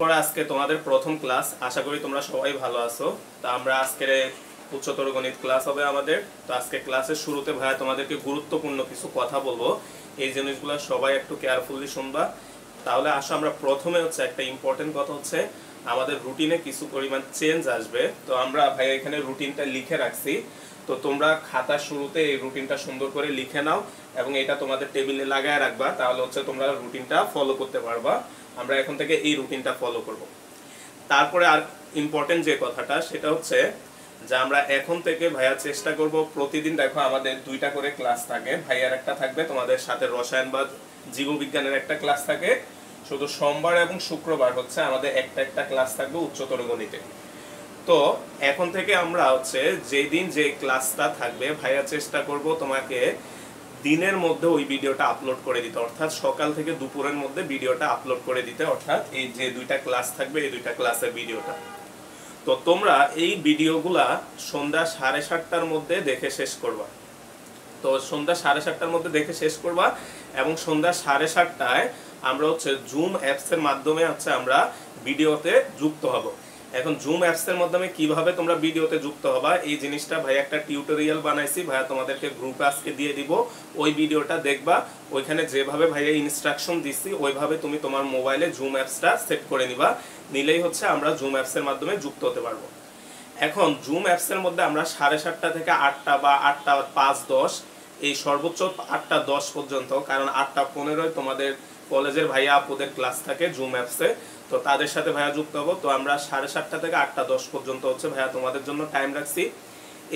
পরে আজকে তোমাদের প্রথম ক্লাস, আশা করি তোমরা সবাই ভালো আছো। তো আমরা আজকের উচ্চতর গণিত ক্লাস হবে আমাদের। তো আজকে ক্লাসের শুরুতে ভাইয়া তোমাদেরকে গুরুত্বপূর্ণ কিছু কথা বলবো, এই জিনিসগুলো সবাই একটু কেয়ারফুলি শুনবা। তাহলে আসো আমরা প্রথমে হচ্ছে একটা ইম্পর্টেন্ট কথা হচ্ছে আমাদের রুটিনে কিছু পরিমাণ চেঞ্জ আসবে। তো আমরা ভাইয়া এখানে রুটিনটা লিখে রাখছি, তো তোমরা খাতার শুরুতে এই রুটিনটা সুন্দর করে লিখে নাও এবং এটা তোমাদের টেবিলে লাগায় রাখবা, তাহলে হচ্ছে তোমরা রুটিনটা ফলো করতে পারবা। আমরা এখন থেকে এই রুটিনটা ফলো করব। তারপরে আর ইম্পর্টেন্ট যে কথাটা সেটা হচ্ছে যে আমরা এখন থেকে ভাইয়া চেষ্টা করব প্রতিদিন, দেখো আমাদের 2টা করে ক্লাস থাকে, ভাইয়ার একটা থাকবে, তোমাদের সাথে রসায়ন বা জীববিজ্ঞানের একটা ক্লাস থাকে। শুধু সোমবার এবং শুক্রবার হচ্ছে আমাদের একটা একটা ক্লাস থাকবে উচ্চতর গণিতে। তো এখন থেকে আমরা হচ্ছে যেদিন যে ক্লাসটা থাকবে ভাইয়া চেষ্টা করব তোমাকে দিনের মধ্যে ওই ভিডিওটা আপলোড করে দিতে, অর্থাৎ সকাল থেকে দুপুরের মধ্যে ভিডিওটা আপলোড করে দিতে, অর্থাৎ এই যে 2টা ক্লাস থাকবে এই 2টা ক্লাসের ভিডিওটা। তো তোমরা এই ভিডিওগুলা সন্ধ্যা 7:30টার মধ্যে দেখে শেষ করবা। তো সন্ধ্যা 7:30টার মধ্যে দেখে শেষ করবা এবং সন্ধ্যা 7:30টায় আমরা হচ্ছে জুম অ্যাপসের মাধ্যমে হচ্ছে আমরা ভিডিওতে যুক্ত হব। এখন জুম অ্যাপসের মাধ্যমে কিভাবে তোমরা ভিডিওতে যুক্ত হবা এই জিনিসটা ভাই একটা টিউটোরিয়াল বানাইছি, ভাইয়া তোমাদেরকে গ্রুপে আজকে দিয়ে দিব। ওই ভিডিওটা দেখবা, ওইখানে যেভাবে ভাইয়া ইনস্ট্রাকশন দিচ্ছি ওইভাবে তুমি তোমার মোবাইলে জুম অ্যাপসটা সেট করে নিবা, নিলেই হচ্ছে আমরা জুম অ্যাপসের মাধ্যমে যুক্ত হতে পারবো। এখন জুম অ্যাপসের মধ্যে আমরা 7:30টা থেকে 8টা বা 8টা 5:10 এই সর্বোচ্চ 8টা 10 পর্যন্ত, কারণ 8টা 15 তোমাদের কলেজের ভাইয়া আপুদের ক্লাস থাকে জুম অ্যাপসে, তো তাদের সাথে ভাইয়া যুক্ত হবো। তো আমরা 7:30টা থেকে 8টা 10 পর্যন্ত হচ্ছে ভাইয়া তোমাদের জন্য টাইম রাখছি।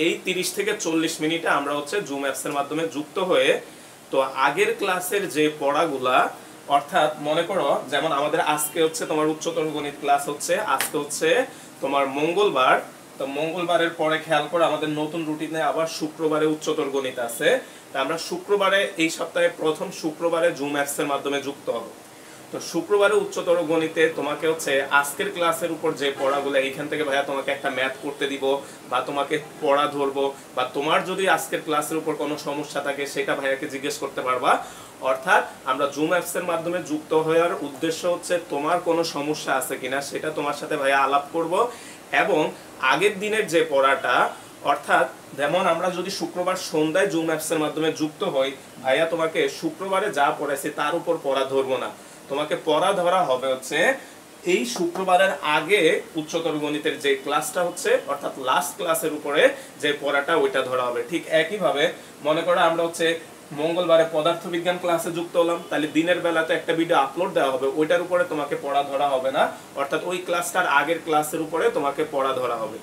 এই 30 থেকে 40 মিনিটে আমরা হচ্ছে জুম অ্যাপসের মাধ্যমে যুক্ত হয়ে তো আগের ক্লাসের যে পড়াগুলা, অর্থাৎ মনে করো যেমন আমাদের আজকে হচ্ছে তোমার উচ্চতর গণিত ক্লাস হচ্ছে, আজকে হচ্ছে তোমার মঙ্গলবার। তো মঙ্গলবারের পরে খেয়াল করে আমাদের নতুন রুটিনে আবার শুক্রবারে উচ্চতর গণিত আছে। তা আমরা শুক্রবারে এই সপ্তাহে প্রথম শুক্রবারে জুম অ্যাপসের মাধ্যমে যুক্ত হব। তো শুক্রবারে উচ্চতর গণিতে তোমাকে হচ্ছে আজকের ক্লাসের উপর যে পড়াগুলো এইখান থেকে ভাইয়া তোমাকে একটা ম্যাথ করতে দিব বা তোমাকে পড়া ধরবো, বা তোমার যদি আজকের ক্লাসের উপর কোনো সমস্যা থাকে সেটা ভাইয়াকে জিজ্ঞেস করতে পারবা। অর্থাৎ আমরা জুম অ্যাপসের মাধ্যমে যুক্ত হওয়ার উদ্দেশ্য হচ্ছে তোমার কোনো সমস্যা আছে কিনা সেটা তোমার সাথে ভাইয়া আলাপ করব, এবং আগের দিনের যে পড়াটা, অর্থাৎ যেমন আমরা যদি শুক্রবার সন্ধ্যায় জুম অ্যাপসের মাধ্যমে যুক্ত হই, ভাইয়া তোমাকে শুক্রবারে যা পড়াইছে তার উপর পড়া ধরবো না, তোমাকে পড়া ধরা হবে হচ্ছে এই শুক্রবারের আগে উচ্চতর গণিতের যে ক্লাসটা হচ্ছে, অর্থাৎ লাস্ট ক্লাসের উপরে যে পড়াটা ওইটা ধরা হবে। ঠিক একইভাবে মনে করো আমরা হচ্ছে মঙ্গলবারে পদার্থবিজ্ঞান ক্লাসে যুক্ত হলাম, তাহলে দিনের বেলাতে একটা ভিডিও আপলোড দেওয়া হবে, ওইটার উপরে তোমাকে পড়া ধরা হবে না, অর্থাৎ ওই ক্লাসটার আগের ক্লাসের উপরে তোমাকে পড়া ধরা হবে।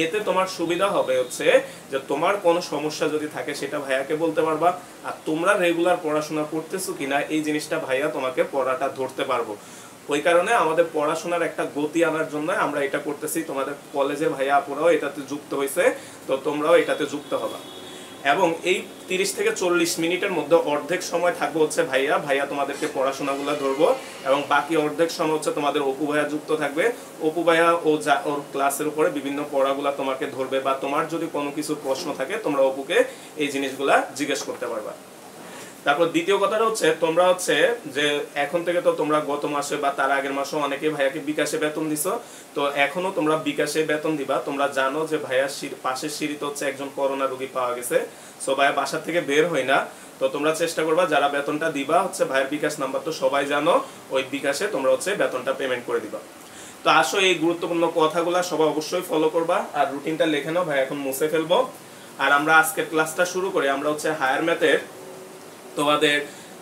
এতে তোমার সুবিধা হবে হচ্ছে যে তোমার কোনো সমস্যা যদি থাকে সেটা ভাইয়াকে বলতে পারবা, আর তোমরা রেগুলার পড়াশোনা করতেছো কিনা এই জিনিসটা ভাইয়া তোমাকে পড়াটা ধরতে পারবো। ওই কারণে আমাদের পড়াশোনার একটা গতি আনার জন্য আমরা এটা করতেছি। তোমাদের কলেজে ভাইয়া আপুরাও এটাতে যুক্ত হয়েছে, তো তোমরাও এটাতে যুক্ত হবা। এবং এই 30 থেকে 40 মিনিটের মধ্যে অর্ধেক সময় থাকবে হচ্ছে ভাইয়া তোমাদেরকে পড়াশোনাগুলো ধরবো, এবং বাকি অর্ধেক সময় হচ্ছে তোমাদের অপু ভাইয়া যুক্ত থাকবে। অপু ভাইয়া ওর ক্লাসের উপরে বিভিন্ন পড়াগুলা তোমাকে ধরবে, বা তোমার যদি কোনো কিছু প্রশ্ন থাকে তোমরা অপুকে এই জিনিসগুলা জিজ্ঞেস করতে পারবা। তারপর দ্বিতীয় কথাটা হচ্ছে তোমরা হচ্ছে যে এখন থেকে তো তোমরা গত মাসে বা তার আগের মাসে অনেকে ভাইয়াকে বিকাশে বেতন দিছো, তো এখনো তোমরা বিকাশে বেতন দিবা। তোমরা জানো যে ভাইয়ার পাশের সিঁড়িতে হচ্ছে একজন করোনা রোগী পাওয়া গেছে, সো ভাইয়া বাসা থেকে বের হয় না। তো তোমরা চেষ্টা করবা যারা বেতনটা দিবা হচ্ছে ভাইয়ের বিকাশ নাম্বার তো সবাই জানো, ওই বিকাশে তোমরা হচ্ছে বেতনটা পেমেন্ট করে দিবা। তো আসো এই গুরুত্বপূর্ণ কথাগুলা সবাই অবশ্যই ফলো করবা, আর রুটিনটা লিখে নাও, ভাই এখন মুছে ফেলবো। আর আমরা আজকের ক্লাসটা শুরু করি। আমরা হচ্ছে হায়ার ম্যাথের তোমাদের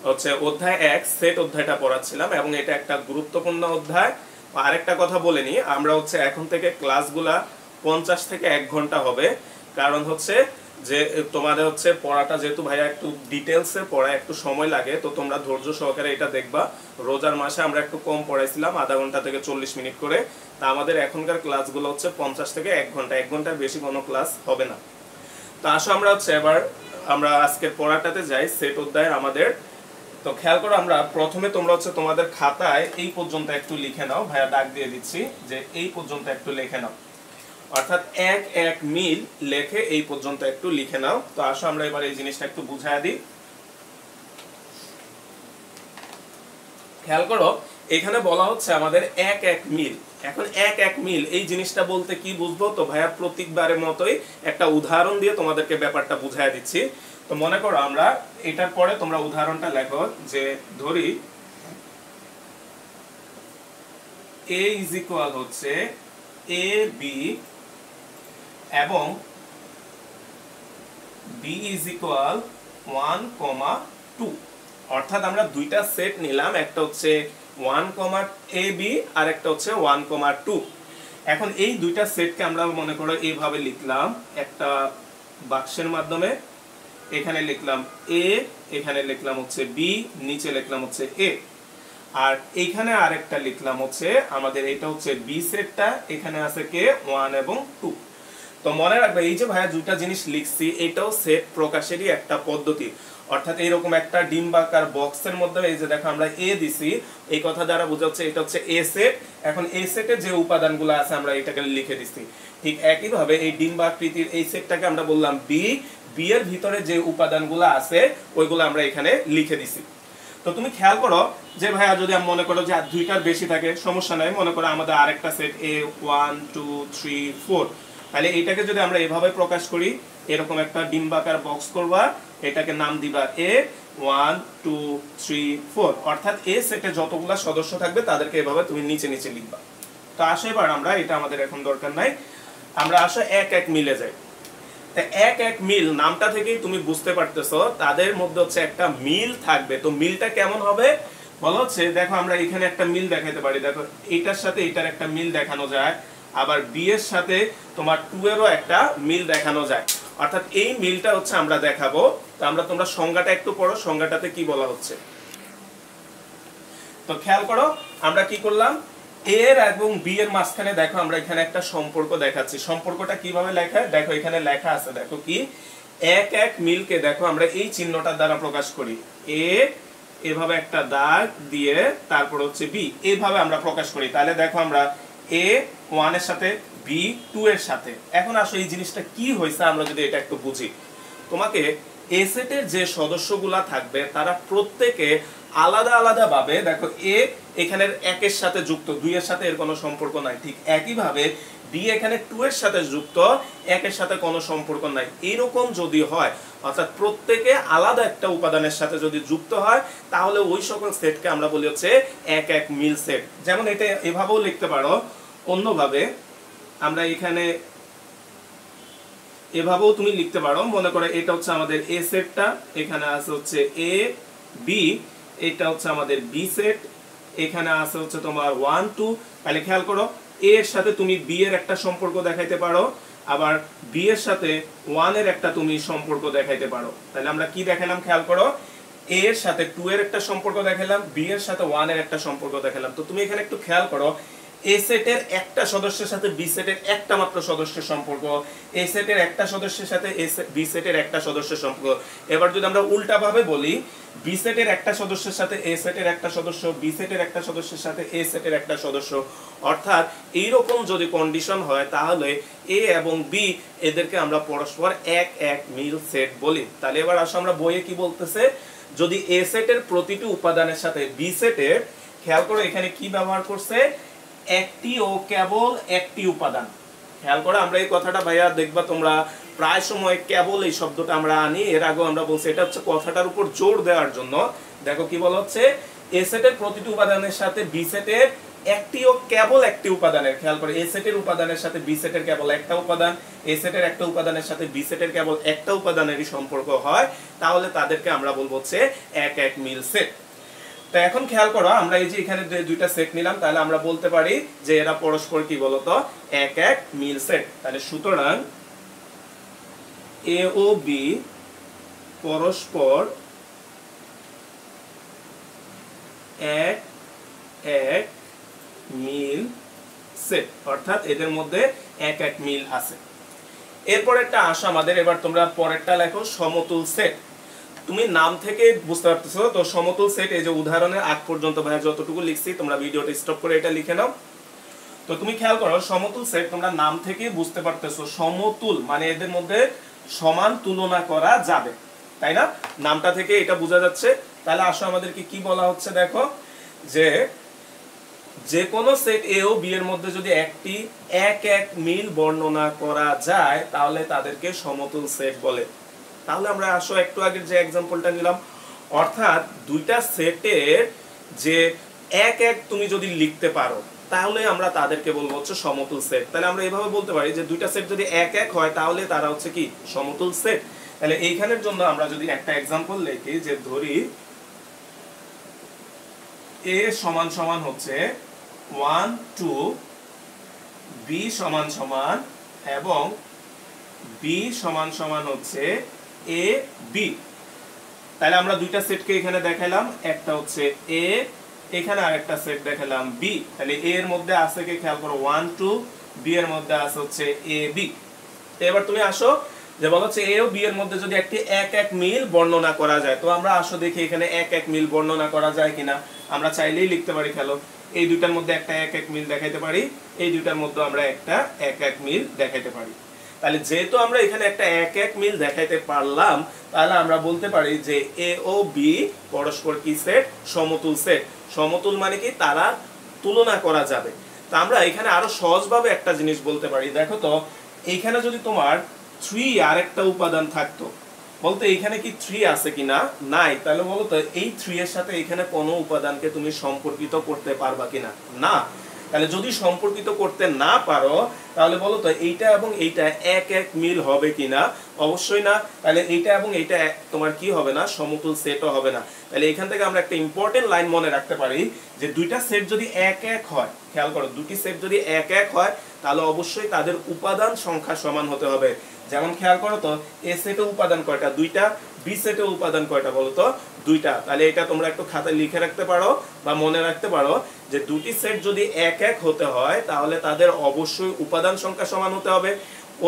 হচ্ছে অধ্যায় 1 সেট অধ্যায়টা পড়াচ্ছিলাম, এবং এটা একটা গুরুত্বপূর্ণ অধ্যায়। আরেকটা কথা বলে নি, আমরা হচ্ছে এখন থেকে ক্লাসগুলা 50 থেকে 1 ঘন্টা হবে, কারণ হচ্ছে যে তোমাদের হচ্ছে পড়াটা যেহেতু ভাইয়া একটু ডিটেলসে পড়া একটু সময় লাগে, তো তোমরা ধৈর্য সহকারে এটা দেখবা। রোজার মাসে আমরা একটু কম পড়াইছিলাম, আধা ঘন্টা থেকে 40 মিনিট করে, তা আমাদের এখনকার ক্লাসগুলো হচ্ছে 50 থেকে 1 ঘন্টা, 1 ঘন্টার বেশি কোনো ক্লাস হবে না। তো আসো আমরা হচ্ছে এবার আমরা আজকের পড়াটাতে যাই, সেট অধ্যায় আমাদের। তো খেয়াল করো, আমরা প্রথমে তোমরা হচ্ছে তোমাদের খাতায় এই পর্যন্ত একটু লিখে নাও, ভাইয়া ডাক দিয়ে দিচ্ছি যে এই পর্যন্ত একটু লিখে নাও, অর্থাৎ 1 মিল লেখে এই পর্যন্ত একটু লিখে নাও। তো আসো আমরা এবার এই জিনিসটা একটু বুঝাইয়া দিই। খেয়াল করো এখানে বলা হচ্ছে আমাদের এক এক মিল। এখন এক এক মিল এই জিনিসটা বলতে কি বুঝবো? তো ভাইয়া প্রত্যেকবারের মতোই একটা উদাহরণ দিয়ে তোমাদেরকে ব্যাপারটা বুঝাই দিচ্ছি। তো মনে করো আমরা এটার পরে তোমরা উদাহরণটা লেখো, যে ধরি a ইজ ইকুয়াল হচ্ছে a b এবং b ইজ ইকুয়াল 1,2। অর্থাৎ আমরা দুইটা সেট নিলাম, একটা হচ্ছে 1,ab আর একটা হচ্ছে 1,2। এখন এই দুইটা সেটকে আমরা মনে করো এইভাবে লিখলাম একটা বাক্সের মাধ্যমে। এখানে লিখলাম a, এখানে লিখলাম হচ্ছে b, নিচে লিখলাম হচ্ছে a, আর এইখানে আরেকটা লিখলাম হচ্ছে আমাদের এটা হচ্ছে b সেটটা, এখানে আছে কে 1 এবং 2। তো মনে রাখবে এই যে ভাইয়া দুইটা জিনিস লিখছি এটাও সেট প্রকাশেরই একটা পদ্ধতি। অর্থাৎ এইরকম একটা ডিম্বাকার বক্সের মধ্যে এই যে দেখো আমরা এ দিছি, এই কথা দ্বারা বোঝা হচ্ছে এটা হচ্ছে এ সেট। এখন এই সেটে যে উপাদানগুলো আছে আমরা এটাকে লিখে দিছি। ঠিক একই ভাবে এই ডিম্বাকৃতির এই সেটটাকে আমরা বললাম বি, বি এর ভিতরে যে উপাদানগুলো আছে ওইগুলো আমরা এখানে লিখে দিছি। তো তুমি খেয়াল করো যে ভাইয়া যদি আমি মনে করো যে দুইটার বেশি থাকে সমস্যা নাই, মনে করো আমাদের আরেকটা সেট এ 1 2 3 4, তাহলে এটাকে যদি আমরা এভাবে প্রকাশ করি, এরকম একটা ডিম্বাকার বক্স করবা, এটাকে নাম দিবা এ 1 2 3 4। অর্থাৎ এ সেটে যতগুলা সদস্য থাকবে তাদেরকে এভাবে তুমি নিচে নিচে লিখবা। তো আসো এবার আমরা এটা আমাদের এখন দরকার নাই, আমরা আসো এক এক মিলে যাই। তো এক এক মিল নামটা থেকেই তুমি বুঝতে পারতেছো তাদের মধ্যে হচ্ছে একটা মিল থাকবে। তো মিলটা কেমন হবে বলা হচ্ছে, দেখো আমরা এখানে একটা মিল দেখাতে পারি। দেখো এটার সাথে এটার একটা মিল দেখানো যায়, আবার বি এর সাথে তোমার 2 এরও একটা মিল দেখানো যায়। অর্থাৎ এই মিলটা হচ্ছে আমরা দেখাবো। তো আমরা তোমরা সংজ্ঞাটা একটু পড়ো, সংজ্ঞাটাতে কি বলা হচ্ছে। তো খেয়াল করো আমরা কি করলাম, এ এর এবং বি এর মাঝখানে দেখো আমরা এখানে একটা সম্পর্ক দেখাচ্ছি। সম্পর্কটা কিভাবে লেখা, দেখো এখানে লেখা আছে, দেখো কি এক এক মিলকে দেখো আমরা এই চিহ্নটার দ্বারা প্রকাশ করি। এ এভাবে একটা দাগ দিয়ে তারপর হচ্ছে বি, এইভাবে আমরা প্রকাশ করি। তাহলে দেখো আমরা এ 1 এর সাথে, বি 2 এর সাথে। এখন আসো এই জিনিসটা কি হয়েছে আমরা যদি এটা একটু বুঝি। তোমাকে এ সেটের যে সদস্যগুলা থাকবে তারা প্রত্যেকে আলাদা আলাদা ভাবে, দেখো এ এখানের 1 এর সাথে যুক্ত, 2 এর সাথে এর কোনো সম্পর্ক নাই। ঠিক একই ভাবে বি এখানে 2 এর সাথে যুক্ত, 1 এর সাথে কোনো সম্পর্ক নাই। এরকম যদি হয়, অর্থাৎ প্রত্যেকে আলাদা একটা উপাদানের সাথে যদি যুক্ত হয়, তাহলে ওই সকল সেটকে আমরা বলি হচ্ছে এক এক মিল সেট। যেমন এটা এভাবেও লিখতে পারো, অন্যভাবে আমরা এখানে এভাবেও তুমি লিখতে পারো। মনে করো এটা হচ্ছে আমাদের এ সেটটা, এখানে আছে হচ্ছে এ বি, এটা হচ্ছে আমাদের বি সেট, এখানে আছে হচ্ছে তোমার 1 2। তাহলে খেয়াল করো এ এর সাথে তুমি বি এর একটা সম্পর্ক দেখাইতে পারো, আবার বি এর সাথে 1 এর একটা তুমি সম্পর্ক দেখাইতে পারো। তাহলে আমরা কি দেখালাম খেয়াল করো, এ এর সাথে 2 এর একটা সম্পর্ক দেখালাম, বি এর সাথে 1 এর একটা সম্পর্ক দেখালাম। তো তুমি এখানে একটু খেয়াল করো, এ সেটের একটা সদস্যের সাথে বি সেটের একটা মাত্র সদস্যের সম্পর্ক, এ সেটের একটা সদস্যের সাথে বি সেটের একটা সদস্যের সম্পর্ক। এবার যদি আমরা উল্টা ভাবে বলি, বি সেটের একটা সদস্যের সাথে এ সেটের একটা সদস্য, বি সেটের একটা সদস্যের সাথে এ সেটের একটা সদস্য। অর্থাৎ এইরকম যদি কন্ডিশন হয় তাহলে এ এবং বি এদেরকে আমরা পরস্পর এক এক মিল সেট বলি। তাহলে এবার আসো আমরা বইয়ে কি বলতেছে, যদি এ সেটের প্রতিটি উপাদানের সাথে বি সেটের, খেয়াল করো এখানে কি ব্যবহার করছে, একটি ও কেবল একটি উপাদান। খেয়াল করো আমরা এই কথাটা ভাইয়া দেখবা তোমরা প্রায় সময় কেবল এই শব্দটা আমরা আনি, এর আগেও আমরা বলছি, এটা হচ্ছে কথাটার উপর জোর দেওয়ার জন্য। দেখো কি বলা হচ্ছে, এ সেটের প্রতিটি উপাদানের সাথে বি সেটের একটি ও কেবল একটি উপাদানের, খেয়াল করো এ সেটের উপাদানের সাথে বি সেটের কেবল একটা উপাদান, এ সেটের একটা উপাদানের সাথে বি সেটের কেবল একটা উপাদানেরই সম্পর্ক হয়, তাহলে তাদেরকে আমরা বলবো হচ্ছে এক এক মিল সেট। তো এখন খেয়াল করো আমরা এই যে এখানে দুইটা সেট নিলাম, তাহলে আমরা বলতে পারি যে এরা পরস্পর কি বলতো এক এক মিল সেট। তাহলে সুতরাং এ ও বি পরস্পর এক এক মিল সেট, অর্থাৎ এদের মধ্যে এক এক মিল আছে। এরপরেরটা আসো আমাদের, এবার তোমরা পরেরটা লেখো সমতুল সেট। তুমি নাম থেকে বুঝতে পারতেছো, তো সমতুল সেট এই যে উদাহরণের আগ পর্যন্ত ভাই যতটুকু লিখছি তোমরা ভিডিওটা স্টপ করে এটা লিখে নাও। তো তুমি খেয়াল করো সমতুল সেট তোমরা নাম থেকে বুঝতে পারতেছো, সমতুল মানে এদের মধ্যে সমান তুলনা করা যাবে, তাই না? নামটা থেকে এটা বোঝা যাচ্ছে। তাহলে আসো আমাদেরকে কি বলা হচ্ছে, দেখো যে যে কোনো সেট এ ও বি এর মধ্যে যদি একটি এক এক মিল বর্ণনা করা যায় তাহলে তাদেরকে সমতুল সেট বলে। তাহলে আমরা আসো একটু আগের যে एग्जांपलটা নিলাম, অর্থাৎ দুইটা সেটের যে এক এক তুমি যদি লিখতে পারো তাহলে আমরা তাদেরকে বলবো হচ্ছে সমতুল সেট। তাহলে আমরা এইভাবে বলতে পারি যে দুইটা সেট যদি এক এক হয় তাহলে তারা হচ্ছে কি সমতুল সেট। তাহলে এইখানের জন্য আমরা যদি একটা एग्जांपल লিখি যে ধরি a সমান সমান হচ্ছে 1 2, b সমান সমান এবং b সমান সমান হচ্ছে a b। তাহলে আমরা দুইটা সেটকে এখানে দেখাইলাম, একটা হচ্ছে a, এখানে আরেকটা সেট দেখালাম b। তাহলে a এর মধ্যে আছে কি খেয়াল করো 1 2, b এর মধ্যে আছে হচ্ছে a b। এবার তুমি আসো যে বলা হচ্ছে a ও b এর মধ্যে যদি একটি এক এক মিল বর্ণনা করা যায়, তো আমরা আসো দেখি এখানে এক এক মিল বর্ণনা করা যায় কিনা। আমরা চাইলেই লিখতে পারি, খেলো এই দুইটার মধ্যে একটা এক এক মিল দেখাইতে পারি, এই দুইটার মধ্যে আমরা একটা এক এক মিল দেখাইতে পারি। তাহলে যেহেতু আমরা এখানে একটা এক এক মিল দেখাইতে পারলাম তাহলে আমরা বলতে পারি যে এ ও বি পরস্পর কি সেট, সমতুল সেট। সমতুল মানে কি তারা তুলনা করা যাবে। তো আমরা এখানে আরো সহজভাবে একটা জিনিস বলতে পারি, দেখো তো এইখানে যদি তোমার 3 আর একটা উপাদান থাকতো, বলতে এইখানে কি 3 আছে কিনা, নাই, তাহলে বলো তো এই 3 এর সাথে এখানে কোনো উপাদানকে তুমি সম্পর্কিত করতে পারবা কিনা, না। তাহলে যদি সম্পর্কিত করতে না পারো তাহলে বলো তো এইটা এবং এইটা এক এক মিল হবে কিনা, অবশ্যই না। তাহলে এইটা এবং এইটা তোমার কি হবে না, সমতুল সেটও হবে না। তাহলে এখান থেকে আমরা একটা ইম্পর্টেন্ট লাইন মনে রাখতে পারি যে দুইটা সেট যদি এক এক হয়, খেয়াল করো দুটি সেট যদি এক এক হয় তাহলে অবশ্যই তাদের উপাদান সংখ্যা সমান হতে হবে। যেমন খেয়াল করো তো এ সেটে উপাদান কয়টা, দুইটা, বি সেটে উপাদান কয়টা বলো তো, দুইটা। তাহলে এটা তোমরা একটু খাতায় লিখে রাখতে পারো বা মনে রাখতে পারো যে দুটি সেট যদি এক এক হতে হয় তাহলে তাদের অবশ্যই উপাদান সংখ্যা সমান হতে হবে।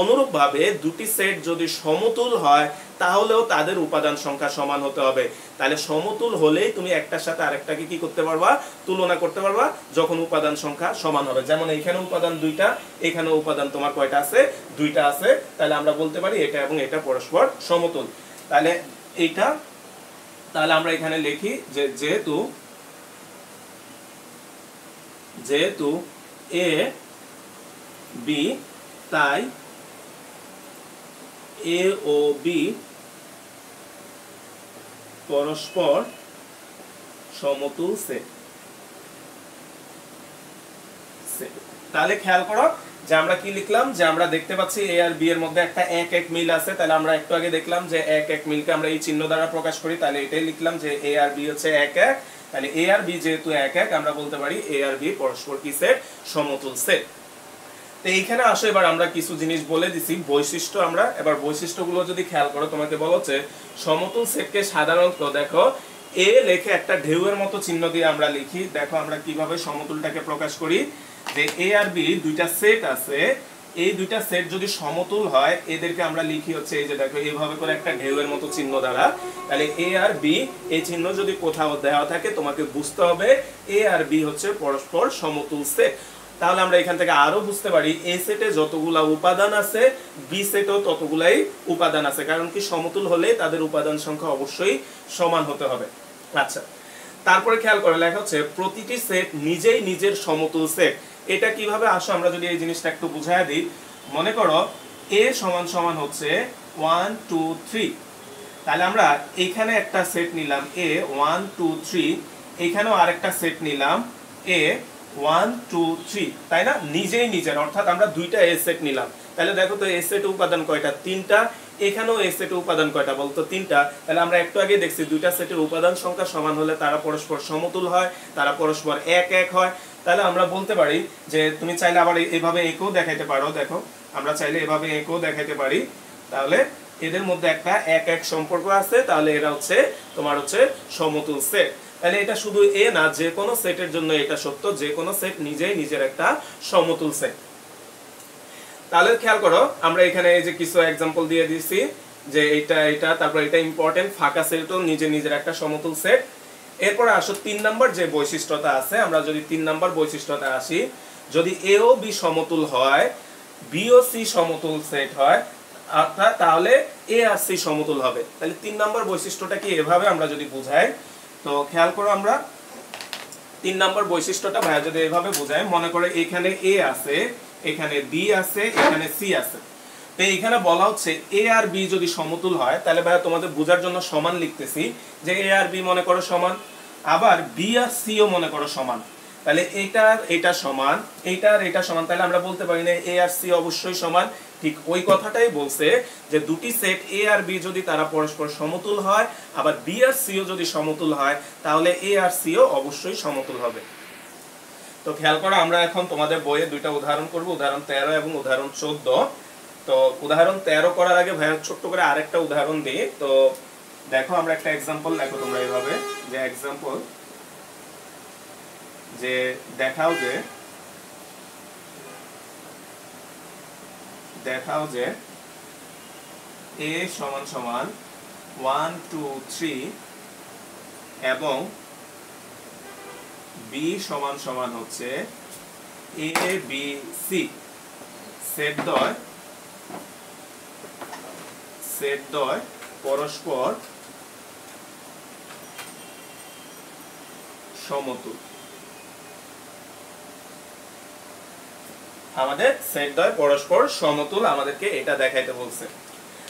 অনুরূপভাবে দুটি সেট যদি সমতুল হয় তাহলেও তাদের উপাদান সংখ্যা সমান হতে হবে। তাহলে সমতুল হলেই তুমি একটার সাথে আরেকটাকে কি করতে পারবা, তুলনা করতে পারবা যখন উপাদান সংখ্যা সমান হবে। যেমন এখানে উপাদান দুইটা, এখানে উপাদান তোমার কয়টা আছে, দুইটা আছে। তাহলে আমরা বলতে পারি এটা এবং এটা পরস্পর সমতুল। তাহলে এইটা, তাহলে আমরা এখানে লিখি যে যেহেতু এ বি তাই এ ও বি পরস্পর সমতুল সেট। তাহলে খেয়াল করো যে আমরা কি লিখলাম, যে আমরা দেখতে পাচ্ছি এ আর বি এর মধ্যে একটা এক এক মিল আছে। তাহলে আমরা একটু আগে দেখলাম যে এক এক মিলকে আমরা এই চিহ্ন দ্বারা প্রকাশ করি, তাহলে এটাই লিখলাম যে এ আর বি হচ্ছে এক এক। তাহলে এ আর বি যেহেতু এক এক আমরা বলতে পারি এ আর বি পরস্পর কি সেট, সমতুল সেট। তো এইখানে আসো এবার আমরা কিছু জিনিস বলে দিছি বৈশিষ্ট্য। আমরা এবার বৈশিষ্ট্যগুলো যদি খেয়াল করো, তোমাকে বলা হচ্ছে সমতুল সেটকে সাধারণত দেখো এ লেখে একটা ঢেউয়ের মতো চিহ্ন দিয়ে আমরা লিখি। দেখো আমরা কিভাবে সমতুলটাকে প্রকাশ করি, যে এ আর বি দুইটা সেট আছে, এই দুইটা সেট যদি সমতুল হয় এদেরকে আমরা লিখি হচ্ছে এই যে দেখো এইভাবে করে একটা ঢেউয়ের মতো চিহ্ন দ্বারা। তাহলে এ আর বি এই চিহ্ন যদি কোথাও দেওয়া থাকে তোমাকে বুঝতে হবে এ আর বি হচ্ছে পরস্পর সমতুল সেট। তাহলে আমরা এখান থেকে আরো বুঝতে পারি এ সেটে যতগুলা উপাদান আছে বি সেটেও ততগুলাই উপাদান আছে, কারণ কি সমতুল হলে তাদের উপাদান সংখ্যা অবশ্যই সমান হতে হবে। আচ্ছা, তারপরে খেয়াল করে লেখা হচ্ছে প্রতিটি সেট নিজেই নিজের সমতুল সেট। এটা কিভাবে, আসো আমরা যদি এই জিনিসটা একটু বুঝায় দিই। মনে করো এ সমান সমান হচ্ছে 1 2 3, তাহলে আমরা এখানে একটা সেট নিলাম এ 1 2 3, এখানেও আরেকটা সেট নিলাম এ 1 2 3, তাই না, নিজেই নিজের, অর্থাৎ আমরা দুইটা এ সেট নিলাম। তাহলে দেখো তো এ সেটে উপাদান কয়টা, তিনটা, এখানেও এ সেটে উপাদান কয়টা বলতো, তিনটা। তাহলে আমরা একটু আগে দেখছি দুইটা সেটের উপাদান সংখ্যা সমান হলে তারা পরস্পর সমতুল হয়, তারা পরস্পর এক এক হয়। তাহলে আমরা বলতে পারি যে তুমি চাইলে আবার এইভাবে একেও দেখাইতে পারো, দেখো আমরা চাইলে এভাবে একেও দেখাইতে পারি, তাহলে এদের মধ্যে একটা এক এক সম্পর্ক আছে, তাহলে এরা হচ্ছে তোমার হচ্ছে সমতুল সেট। তাহলে এটা শুধু এ না, যে কোনো সেটের জন্য এটা সত্য, যে কোনো সেট নিজেই নিজের একটা সমতুল সেট। তাহলে খেয়াল করো আমরা এখানে এই যে কিছু एग्जांपल দিয়ে দিয়েছি যে এটা তারপর এটা ইম্পর্টেন্ট, ফাঁকা সেটও নিজে নিজের একটা সমতুল সেট। এরপর আসো 3 নাম্বার যে বৈশিষ্ট্যটা আছে, আমরা যদি 3 নাম্বার বৈশিষ্ট্যটা আসি, যদি এ ও বি সমতুল হয়, বি ও সি সমতুল সেট হয়, অর্থাৎ তাহলে এ আর সি সমতুল হবে। তাহলে 3 নাম্বার বৈশিষ্ট্যটা কি এভাবে আমরা যদি বুঝাই, তো খেয়াল করো আমরা 3 নম্বর বৈশিষ্ট্যটা ভাইয়া যদি এভাবে বোঝায়, মনে করে এখানে এ আছে, এখানে বি আছে, এখানে সি আছে। তো এখানে বলা হচ্ছে এ আর বি যদি সমতুল হয়, তাহলে ভাইয়া তোমাদের বোঝার জন্য সমান লিখতেছি যে এ আর বি মনে করো সমান, আবার বি আর সি ও মনে করো সমান। তাহলে এইটার এটা সমান, এইটার এটা সমান, তাহলে আমরা বলতে পারি না এ আর সি অবশ্যই সমান। ঠিক ওই কথাটাই বলছে যে দুটি সেট এ আর বি যদি তারা পরস্পর সমতুল হয়, আবার বি আর সি ও যদি সমতুল হয়, তাহলে এ আর সি ও অবশ্যই সমতুল হবে। তো খেয়াল করো, আমরা এখন তোমাদের বইয়ে দুইটা উদাহরণ করব, উদাহরণ 13 এবং উদাহরণ 14। তো উদাহরণ 13 করার আগে ভাইয়া ছোট্ট করে আরেকটা উদাহরণ দিই। তো দেখো, আমরা একটা एग्जांपल দেখো তোমরা এইভাবে, যে एग्जांपल যে দেখাও যে a সমান সমান 1 2 3 এবং b সমান সমান হচ্ছে a b c সেট দ্বয় পরস্পর সমতুল। আমাদের সেট দ্বয় পরস্পর সমতুল আমাদেরকে এটা দেখাইতে বলছে।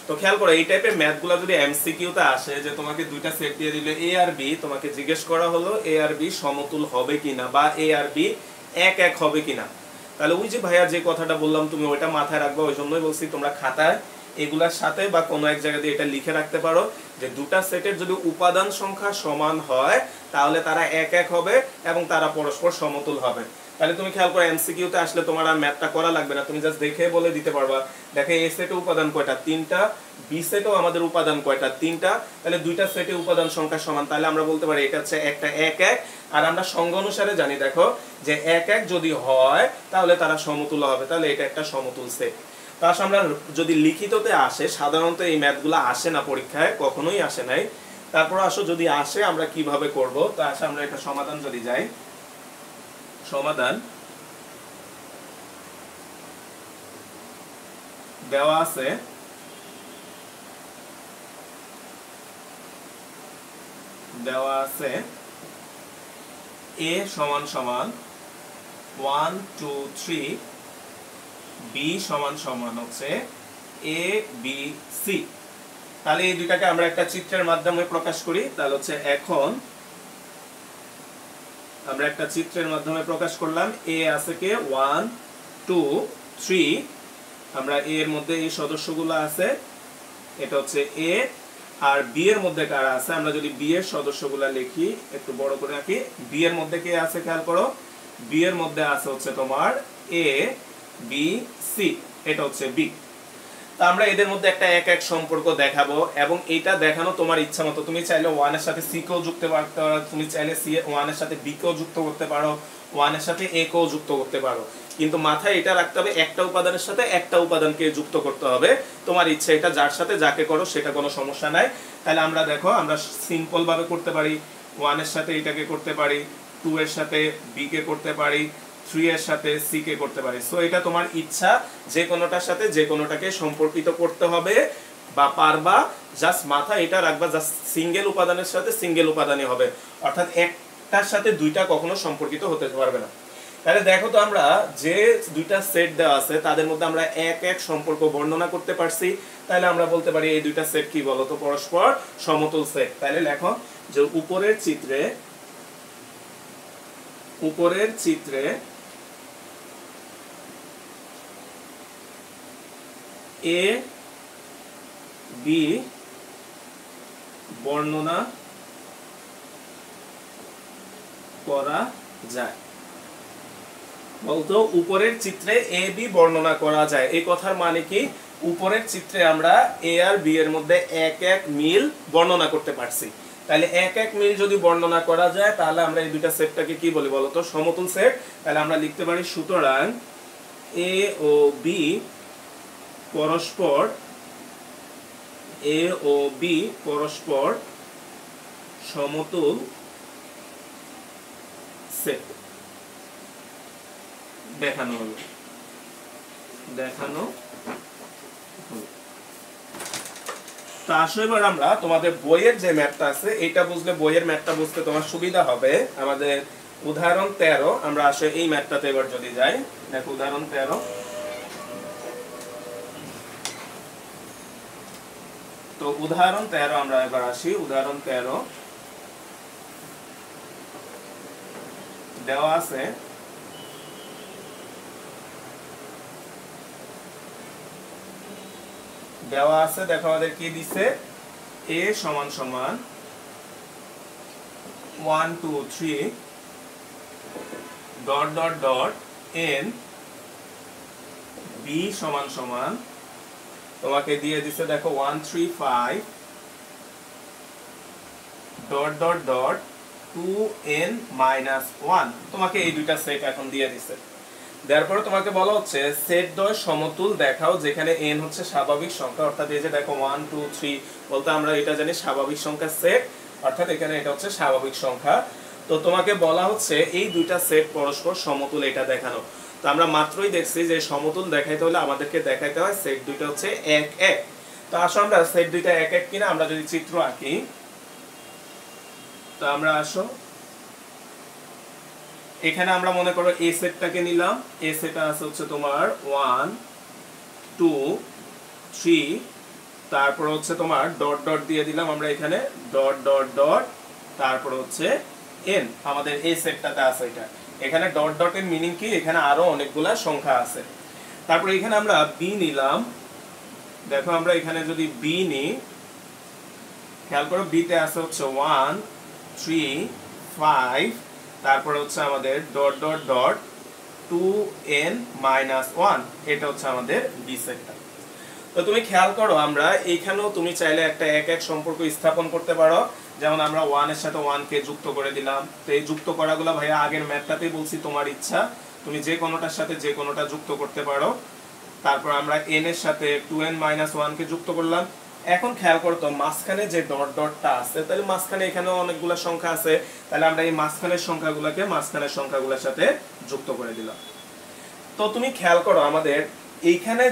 তো খেয়াল করো, এই টাইপের ম্যাথগুলো যদি এমসিকিউ তে আসে, যে তোমাকে দুইটা সেট দিয়ে দিল এ আর বি, তোমাকে জিজ্ঞেস করা হলো এ আর বি সমতুল হবে কিনা বা এ আর বি এক এক হবে কিনা, তাহলে ওই যে ভাইয়া যে কথাটা বললাম তুমি ওইটা মাথায় রাখবা। ওই জন্যই বলছি তোমরা খাতায় এগুলার সাথে বা কোনো এক জায়গা দিয়ে এটা লিখে রাখতে পারো যে দুটা সেটের যদি উপাদান সংখ্যা সমান হয় তাহলে তারা এক এক হবে এবং তারা পরস্পর সমতুল হবে। তাহলে তুমি খেয়াল করো, এমসিকিউ তে আসলে তোমার আর ম্যাথটা করা লাগবে না, তুমি জাস্ট দেখে বলে দিতে পারবা দেখে এ সেটে উপাদান কয়টা, 3টা, বি সেটেও আমাদের উপাদান কয়টা, 3টা, তাহলে দুইটা সেটে উপাদান সংখ্যা সমান, তাহলে আমরা বলতে পারি এটা হচ্ছে একটা এক এক। আর আমরা সংজ্ঞা অনুসারে জানি দেখো যে এক এক যদি হয় তাহলে তারা সমতুল হবে, তাহলে এটা একটা সমতুল সেট। তো আসলে আমরা যদি লিখিততে আসে, সাধারণত এই ম্যাথগুলো আসে না পরীক্ষায়, কখনোই আসে নাই, তারপর আসো যদি আসে আমরা কিভাবে করব। তো আসলে আমরা এটা সমাধান যদি যাই, সমাধান দেওয়া আছে a সমান সমান 1 2 3, b সমান সমান হচ্ছে a b c। তাহলে এই দুইটাকে আমরা একটা চিত্রের মাধ্যমে প্রকাশ করি। তাহলে হচ্ছে এখন আমরা একটা চিত্রের মাধ্যমে প্রকাশ করলাম। a আছে কে 1 2 3, আমরা a এর মধ্যে এই সদস্যগুলো আছে, এটা হচ্ছে a, আর b এর মধ্যে কারা আছে, আমরা যদি b এর সদস্যগুলো লিখি, একটু বড় করে রাখি, b এর মধ্যে কে আছে খেয়াল করো, b এর মধ্যে আছে হচ্ছে তোমার a b c, এটা হচ্ছে b। তো আমরা এদের মধ্যে একটা এক এক সম্পর্ক দেখাবো এবং এটা দেখানো তোমার ইচ্ছা মতো, তুমি চাইলে 1 এর সাথে c কেও যুক্ত করতে পারো, তুমি চাইলে 1 এর সাথে b কেও যুক্ত করতে পারো, 1 এর সাথে a কেও যুক্ত করতে পারো, কিন্তু মাথায় এটা রাখতে হবে একটা উপাদানের সাথে একটা উপাদানকে যুক্ত করতে হবে। তোমার ইচ্ছা, এটা যার সাথে যাকে করো সেটা কোনো সমস্যা নাই। তাহলে আমরা দেখো, আমরা সিম্পল ভাবে করতে পারি, 1 এর সাথে এটাকে করতে পারি, 2 এর সাথে b কে করতে পারি, 3 এর সাথে c কে করতে পারি। সো এটা তোমার ইচ্ছা, যে কোনোটার সাথে যে কোনোটাকে সম্পর্কিত করতে হবে বা পারবা, জাস্ট মাথা এটা রাখবা, জাস্ট সিঙ্গেল উপাদানের সাথে সিঙ্গেল উপাদানই হবে, অর্থাৎ একটার সাথে দুইটা কখনো সম্পর্কিত হতে পারবে না। তাহলে দেখো তো, আমরা যে দুইটা সেট দেওয়া আছে তাদের মধ্যে আমরা এক এক সম্পর্ক বর্ণনা করতে পারছি, তাহলে আমরা বলতে পারি এই দুইটা সেট কি বলতো, পরস্পর সমতুল সেট। তাহলে লেখো যে উপরের চিত্রে a b বর্ণনা করা যায়। বলতো উপরের চিত্রে a b বর্ণনা করা যায়, এই কথার মানে কি, উপরের চিত্রে আমরা a আর b এর মধ্যে এক এক মিল বর্ণনা করতে পারছি। তাহলে এক এক মিল যদি বর্ণনা করা যায় তাহলে আমরা এই দুইটা সেটটাকে কি বলি বলতো, সমতুল সেট। তাহলে আমরা লিখতে পারি সুতরাং a ও b পরস্পর সমতুল সেট দেখানো হলো। তো আসো এবার আমরা তোমাদের বইয়ের যে ম্যাথটা আছে, এটা বুঝলে, বইয়ের ম্যাথটা বুঝতে তোমার সুবিধা হবে। আমাদের উদাহরণ 13 আমরা আসলে এই ম্যাথটাতে এবার যদি যাই, দেখো উদাহরণ 13। তো উদাহরণ 13 আমরা এবার আসি। উদাহরণ 13 দেওয়া আছে দেখো আমাদের কি দিছে, a সমান সমান 1 2 3 dot dot dot n, b সমান সমান তোমাকে দিয়ে দিছে দেখো 1 3 5 dot dot dot 2n minus 1। তোমাকে এই দুইটা সেট এখন দিয়ে দিছে। তারপরে তোমাকে বলা হচ্ছে সেট দ্বয় সমতুল দেখাও যেখানে n হচ্ছে স্বাভাবিক সংখ্যা, অর্থাৎ এই যে দেখো 1 2 3 বলতে আমরা এটা জানি স্বাভাবিক সংখ্যার সেট, অর্থাৎ এখানে এটা হচ্ছে স্বাভাবিক সংখ্যা। তো তোমাকে বলা হচ্ছে এই দুইটা সেট পরস্পর সমতুল এটা দেখানো। তো আমরা মাত্রই দেখছি যে সমতুল দেখাইতে হলে আমাদেরকে দেখাইতে হয় সেট দুইটা হচ্ছে 1 1। তো আসো আমরা সেট দুইটা 1 1 কিনা আমরা যদি চিত্র আঁকি, তো আমরা আসো এখানে আমরা মনে করো এ সেটটাকে নিলাম। এ সেটটা আছে হচ্ছে তোমার 1 2 3, তারপর হচ্ছে তোমার ডট ডট দিয়ে দিলাম আমরা এখানে ডট ডট ডট, তারপর হচ্ছে n আমাদের এই সেটটাতে আছে। এটা এখানে ডট ডট এর মিনিং কি, এখানে আরো অনেকগুলা সংখ্যা আছে। তারপর এখানে আমরা b নিলাম। দেখো আমরা এখানে যদি b নিই, খেয়াল করো b তে আছে হচ্ছে 1 3 5, তারপর হচ্ছে আমাদের dot dot dot 2n minus 1, এটা হচ্ছে আমাদের b সেটটা। তো তুমি খেয়াল করো আমরা এইখানেও তুমি চাইলে একটা 1 1 সম্পর্ক স্থাপন করতে পারো। যেমন আমরা 1 এর সাথে 1 কে যুক্ত করে দিলাম। তো এই যুক্ত করাগুলো ভাইয়া আগের ম্যাথটাতেই বলছি তোমার ইচ্ছা, তুমি যে কোনোটার সাথে যে কোনোটা যুক্ত করতে পারো। তারপর আমরা n এর সাথে 2n মাইনাস 1 কে যুক্ত করলাম। এখন খেয়াল করো তো মাঝখানে যে ডট ডটটা আছে, তাহলে মাঝখানে এখানেও অনেকগুলো সংখ্যা আছে, তাহলে আমরা এই মাঝখানের সংখ্যাগুলোকে মাঝখানের সংখ্যাগুলোর সাথে যুক্ত করে দিলাম। তো তুমি খেয়াল করো আমাদের এইখানে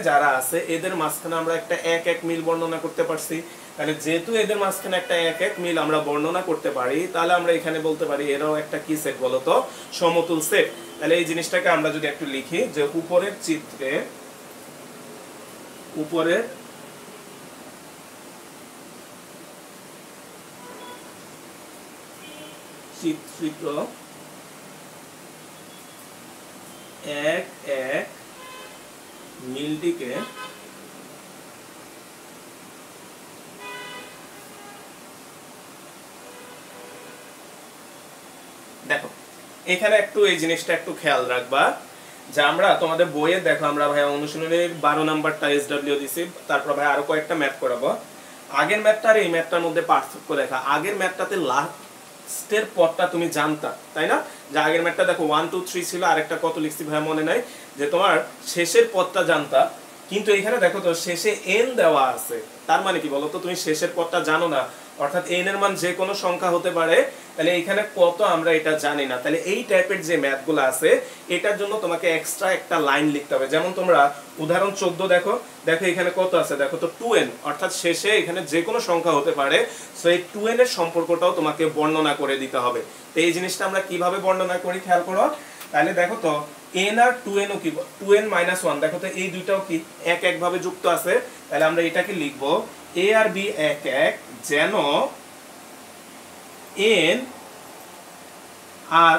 যারা আছে এদের মাঝখানে আমরা একটা 1 1 মিল বর্ণনা করতে পারছি। তাহলে যেহেতু এদের মাঝখানে একটা 1 1 মিল আমরা বর্ণনা করতে পারি, তাহলে আমরা এখানে বলতে পারি এরাও একটা কি সেট বলতো, সমতুল সেট। তাহলে এই জিনিসটাকে আমরা যদি একটু লিখি যে উপরের চিত্রে চিত্রিত 1 1 মিলটিকে দেখো এখানে একটু এই জিনিসটা একটু খেয়াল রাখবা যে আমরা তোমাদের বইয়ে দেখো আমরা ভাই অনুশীলনের 12 নাম্বারটা এসডব্লিউ দিছি, তারপর ভাই আরো কয়েকটা ম্যাথ করাবো। আগের ম্যাথটা আর এই ম্যাথটার মধ্যে পার্থক্য দেখা, আগের ম্যাথটাতে লাস্টের পদটা তুমি জানতা, তাই না? যে আগের ম্যাথটা দেখো 1 2 3 ছিল, আরেকটা কত লিখছি ভাই মনে নাই, যে তোমার শেষের পদটা জানতা, কিন্তু এখানে দেখো তো শেষে n দেওয়া আছে। তার মানে কি বলতো, তুমি শেষের পদটা জানো না, অর্থাৎ n এর মান যে কোনো সংখ্যা হতে পারে। তাহলে এখানে কত আমরা এটা জানি না। তাহলে এই টাইপের যে ম্যাথগুলো আছে এটার জন্য তোমাকে এক্সট্রা একটা লাইন লিখতে হবে। যেমন তোমরা উদাহরণ 14 দেখো এখানে কত আছে, দেখো তো 2n, অর্থাৎ শেষে এখানে যে কোনো সংখ্যা হতে পারে। সো এই 2n এর সম্পর্কটাও তোমাকে বর্ণনা করে দিতে হবে। তো এই জিনিসটা আমরা কিভাবে বর্ণনা করি খেয়াল করো। তাহলে দেখো তো n আর 2n ও কি, 2n মাইনাস 1, দেখো তো এই দুইটাও কি এক এক ভাবে যুক্ত আছে। তাহলে আমরা এটাকে লিখবো a আর b এক এক, যেন n আর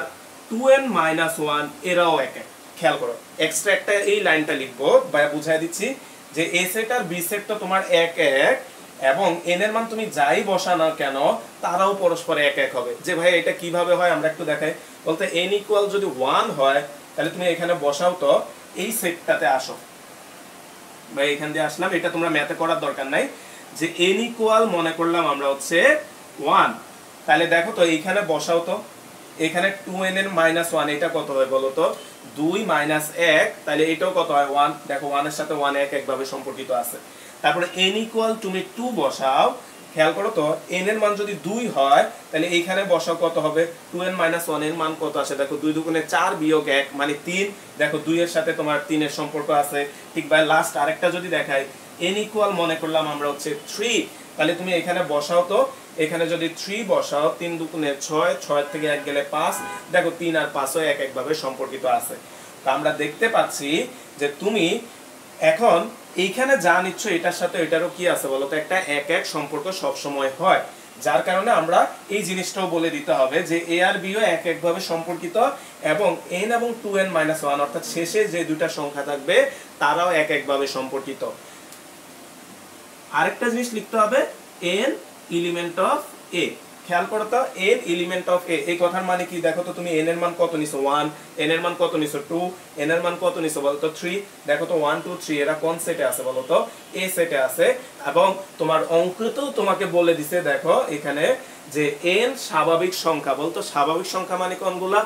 2n মাইনাস 1 এরাও এক এক। খেয়াল করো এক্সট্রা একটা এই লাইনটা লিখবো, বুঝাই দিচ্ছি যে a সেট আর b সেট তো তোমার এক এক, এবং n এর মান তুমি যাই বসানো কেন তারাও পরস্পর এক এক হবে। যে ভাই এটা কিভাবে হয় আমরা একটু দেখাই। বলতে n ইকুয়াল যদি 1 হয় তাহলে তুমি এখানে বসাও তো এই সেটটাতে আসো ভাই, এখান দিয়ে আসলাম, এটা তোমরা ম্যাথে করার দরকার নাই। যে n ইকুয়াল মনে করলাম আমরা হচ্ছে 1, তাহলে দেখো তো এইখানে বসাও তো, এখানে 2n এর মাইনাস 1 এটা কত হয় বলো তো, 2 মাইনাস 1, তাহলে এটাও কত হয় 1। দেখো 1 এর সাথে 1 এক একভাবে সম্পর্কিত আছে। তারপরে n ইকুয়াল তুমি 2 বসাও, খেয়াল করো তো n এর মান যদি 2 হয় তাহলে এইখানে বসাও কত হবে, 2n মাইনাস 1 এর মান কত আসে, দেখো 2 দুগুণে 4 বিয়োগ 1 মানে 3, দেখো 2 এর সাথে তোমার 3 এর সম্পর্ক আছে। ঠিক ভাই লাস্ট আরেকটা যদি দেখাই, n ইকুয়াল মনে করলাম আমরা হচ্ছে 3, তাহলে তুমি এখানে বসাও তো এখানে যদি 3 বসাও 3 দুগুণে 6, 6 থেকে 1 গেলে 5, দেখো 3 আর 5ও এক একভাবে সম্পর্কিত আছে। তো আমরা দেখতে পাচ্ছি যে তুমি এখন এইখানে যা নিচ্ছ এটার সাথে এটারও কি আছে বলো তো, একটা এক এক সম্পর্ক সব সময় হয়, যার কারণে আমরা এই জিনিসটাও বলে দিতে হবে যে a আর b ও এক একভাবে সম্পর্কিত এবং n এবং 2n-1 অর্থাৎ শেষে যে দুইটা সংখ্যা থাকবে তারাও এক একভাবে সম্পর্কিত। আরেকটা জিনিস লিখতে হবে n এলিমেন্ট অফ a। খেয়াল করো তো, n এলিমেন্ট অফ a এই কথার মানে কি দেখো তো, তুমি n এর মান কত নিছো 1, n এর মান কত নিছো 2, n এর মান কত নিছো বলো তো 3। দেখো তো 1 2 3 এরা কোন সেটে আছে বলো তো, a সেটে আছে। এবং তোমার অঙ্কতেও তোমাকে বলে দিছে, দেখো এখানে যে n স্বাভাবিক সংখ্যা, বলতো স্বাভাবিক সংখ্যা মানে কোনগুলা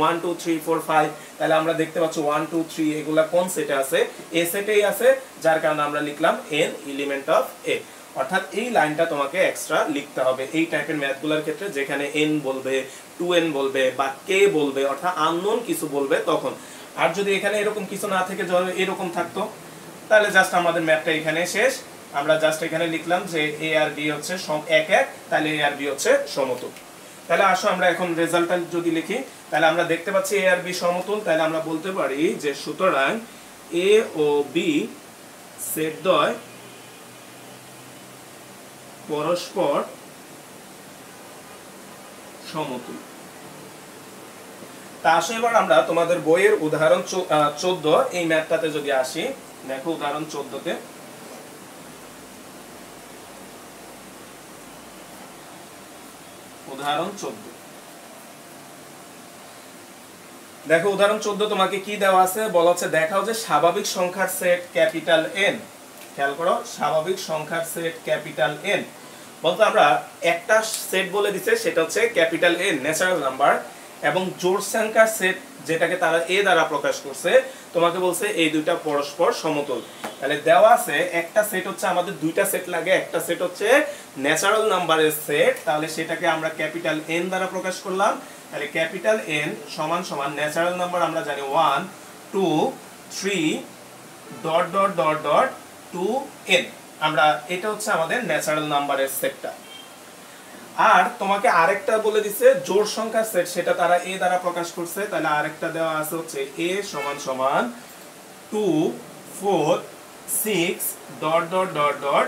1 2 3 4 5। তাহলে আমরা দেখতে পাচ্ছি 1 2 3 এগুলা কোন সেটে আছে, a সেটেই আছে, যার কারণে আমরা লিখলাম n এলিমেন্ট অফ a। অর্থাৎ এই লাইনটা তোমাকে এক্সট্রা লিখতে হবে এই টাইপের ম্যাথগুলোর ক্ষেত্রে, যেখানে n বলবে 2n বলবে বা k বলবে, অর্থাৎ আননোন কিছু বলবে তখন। আর যদি এখানে এরকম কিছু না থেকে এরকম থাকতো তাহলে জাস্ট আমাদের ম্যাথটা এখানে শেষ। আমরা জাস্ট এখানে লিখলাম যে a আর b হচ্ছে এক এক, তাহলে a আর b হচ্ছে সমতুল। তাহলে আসো আমরা এখন রেজাল্টটা যদি লিখি, তাহলে আমরা দেখতে পাচ্ছি a আর b সমতুল। তাহলে আমরা বলতে পারি যে সুতরাং a ও b সেটদ্বয় পরস্পর সমতুল। তা আসো এবার আমরা তোমাদের বইয়ের উদাহরণ 14 এই ম্যাথটাতে যদি আসি, দেখো উদাহরণ 14তে উদাহরণ 14 দেখো উদাহরণ 14 তোমাকে কি দেওয়া আছে বলা হচ্ছে, দেখাও যে স্বাভাবিক সংখ্যার সেট ক্যাপিটাল N। খেয়াল করো, স্বাভাবিক সংখ্যার সেট ক্যাপিটাল N বলতে আমরা একটা সেট বলে দিছে, সেটা হচ্ছে ক্যাপিটাল N ন্যাচারাল নাম্বার, এবং জোড় সংখ্যার সেট যেটাকে তারা a দ্বারা প্রকাশ করছে, তোমাকে বলছে এই দুইটা পরস্পর সমতুল। তাহলে দেওয়া আছে একটা সেট হচ্ছে আমাদের দুইটা সেট লাগে, একটা সেট হচ্ছে ন্যাচারাল নাম্বারের সেট, তাহলে সেটাকে আমরা ক্যাপিটাল N দ্বারা প্রকাশ করলাম। তাহলে ক্যাপিটাল N সমান সমান ন্যাচারাল নাম্বার আমরা জানি 1 2 3 dot dot dot dot 2n। আমরা এটা হচ্ছে আমাদের ন্যাচারাল নাম্বারের সেটটা। আর তোমাকে আরেকটা বলে দিছে জোড় সংখ্যার সেট, সেটা তারা a দ্বারা প্রকাশ করছে। তাহলে আরেকটা দেওয়া আছে হচ্ছে a সমান সমান 2 4 6 dot dot dot dot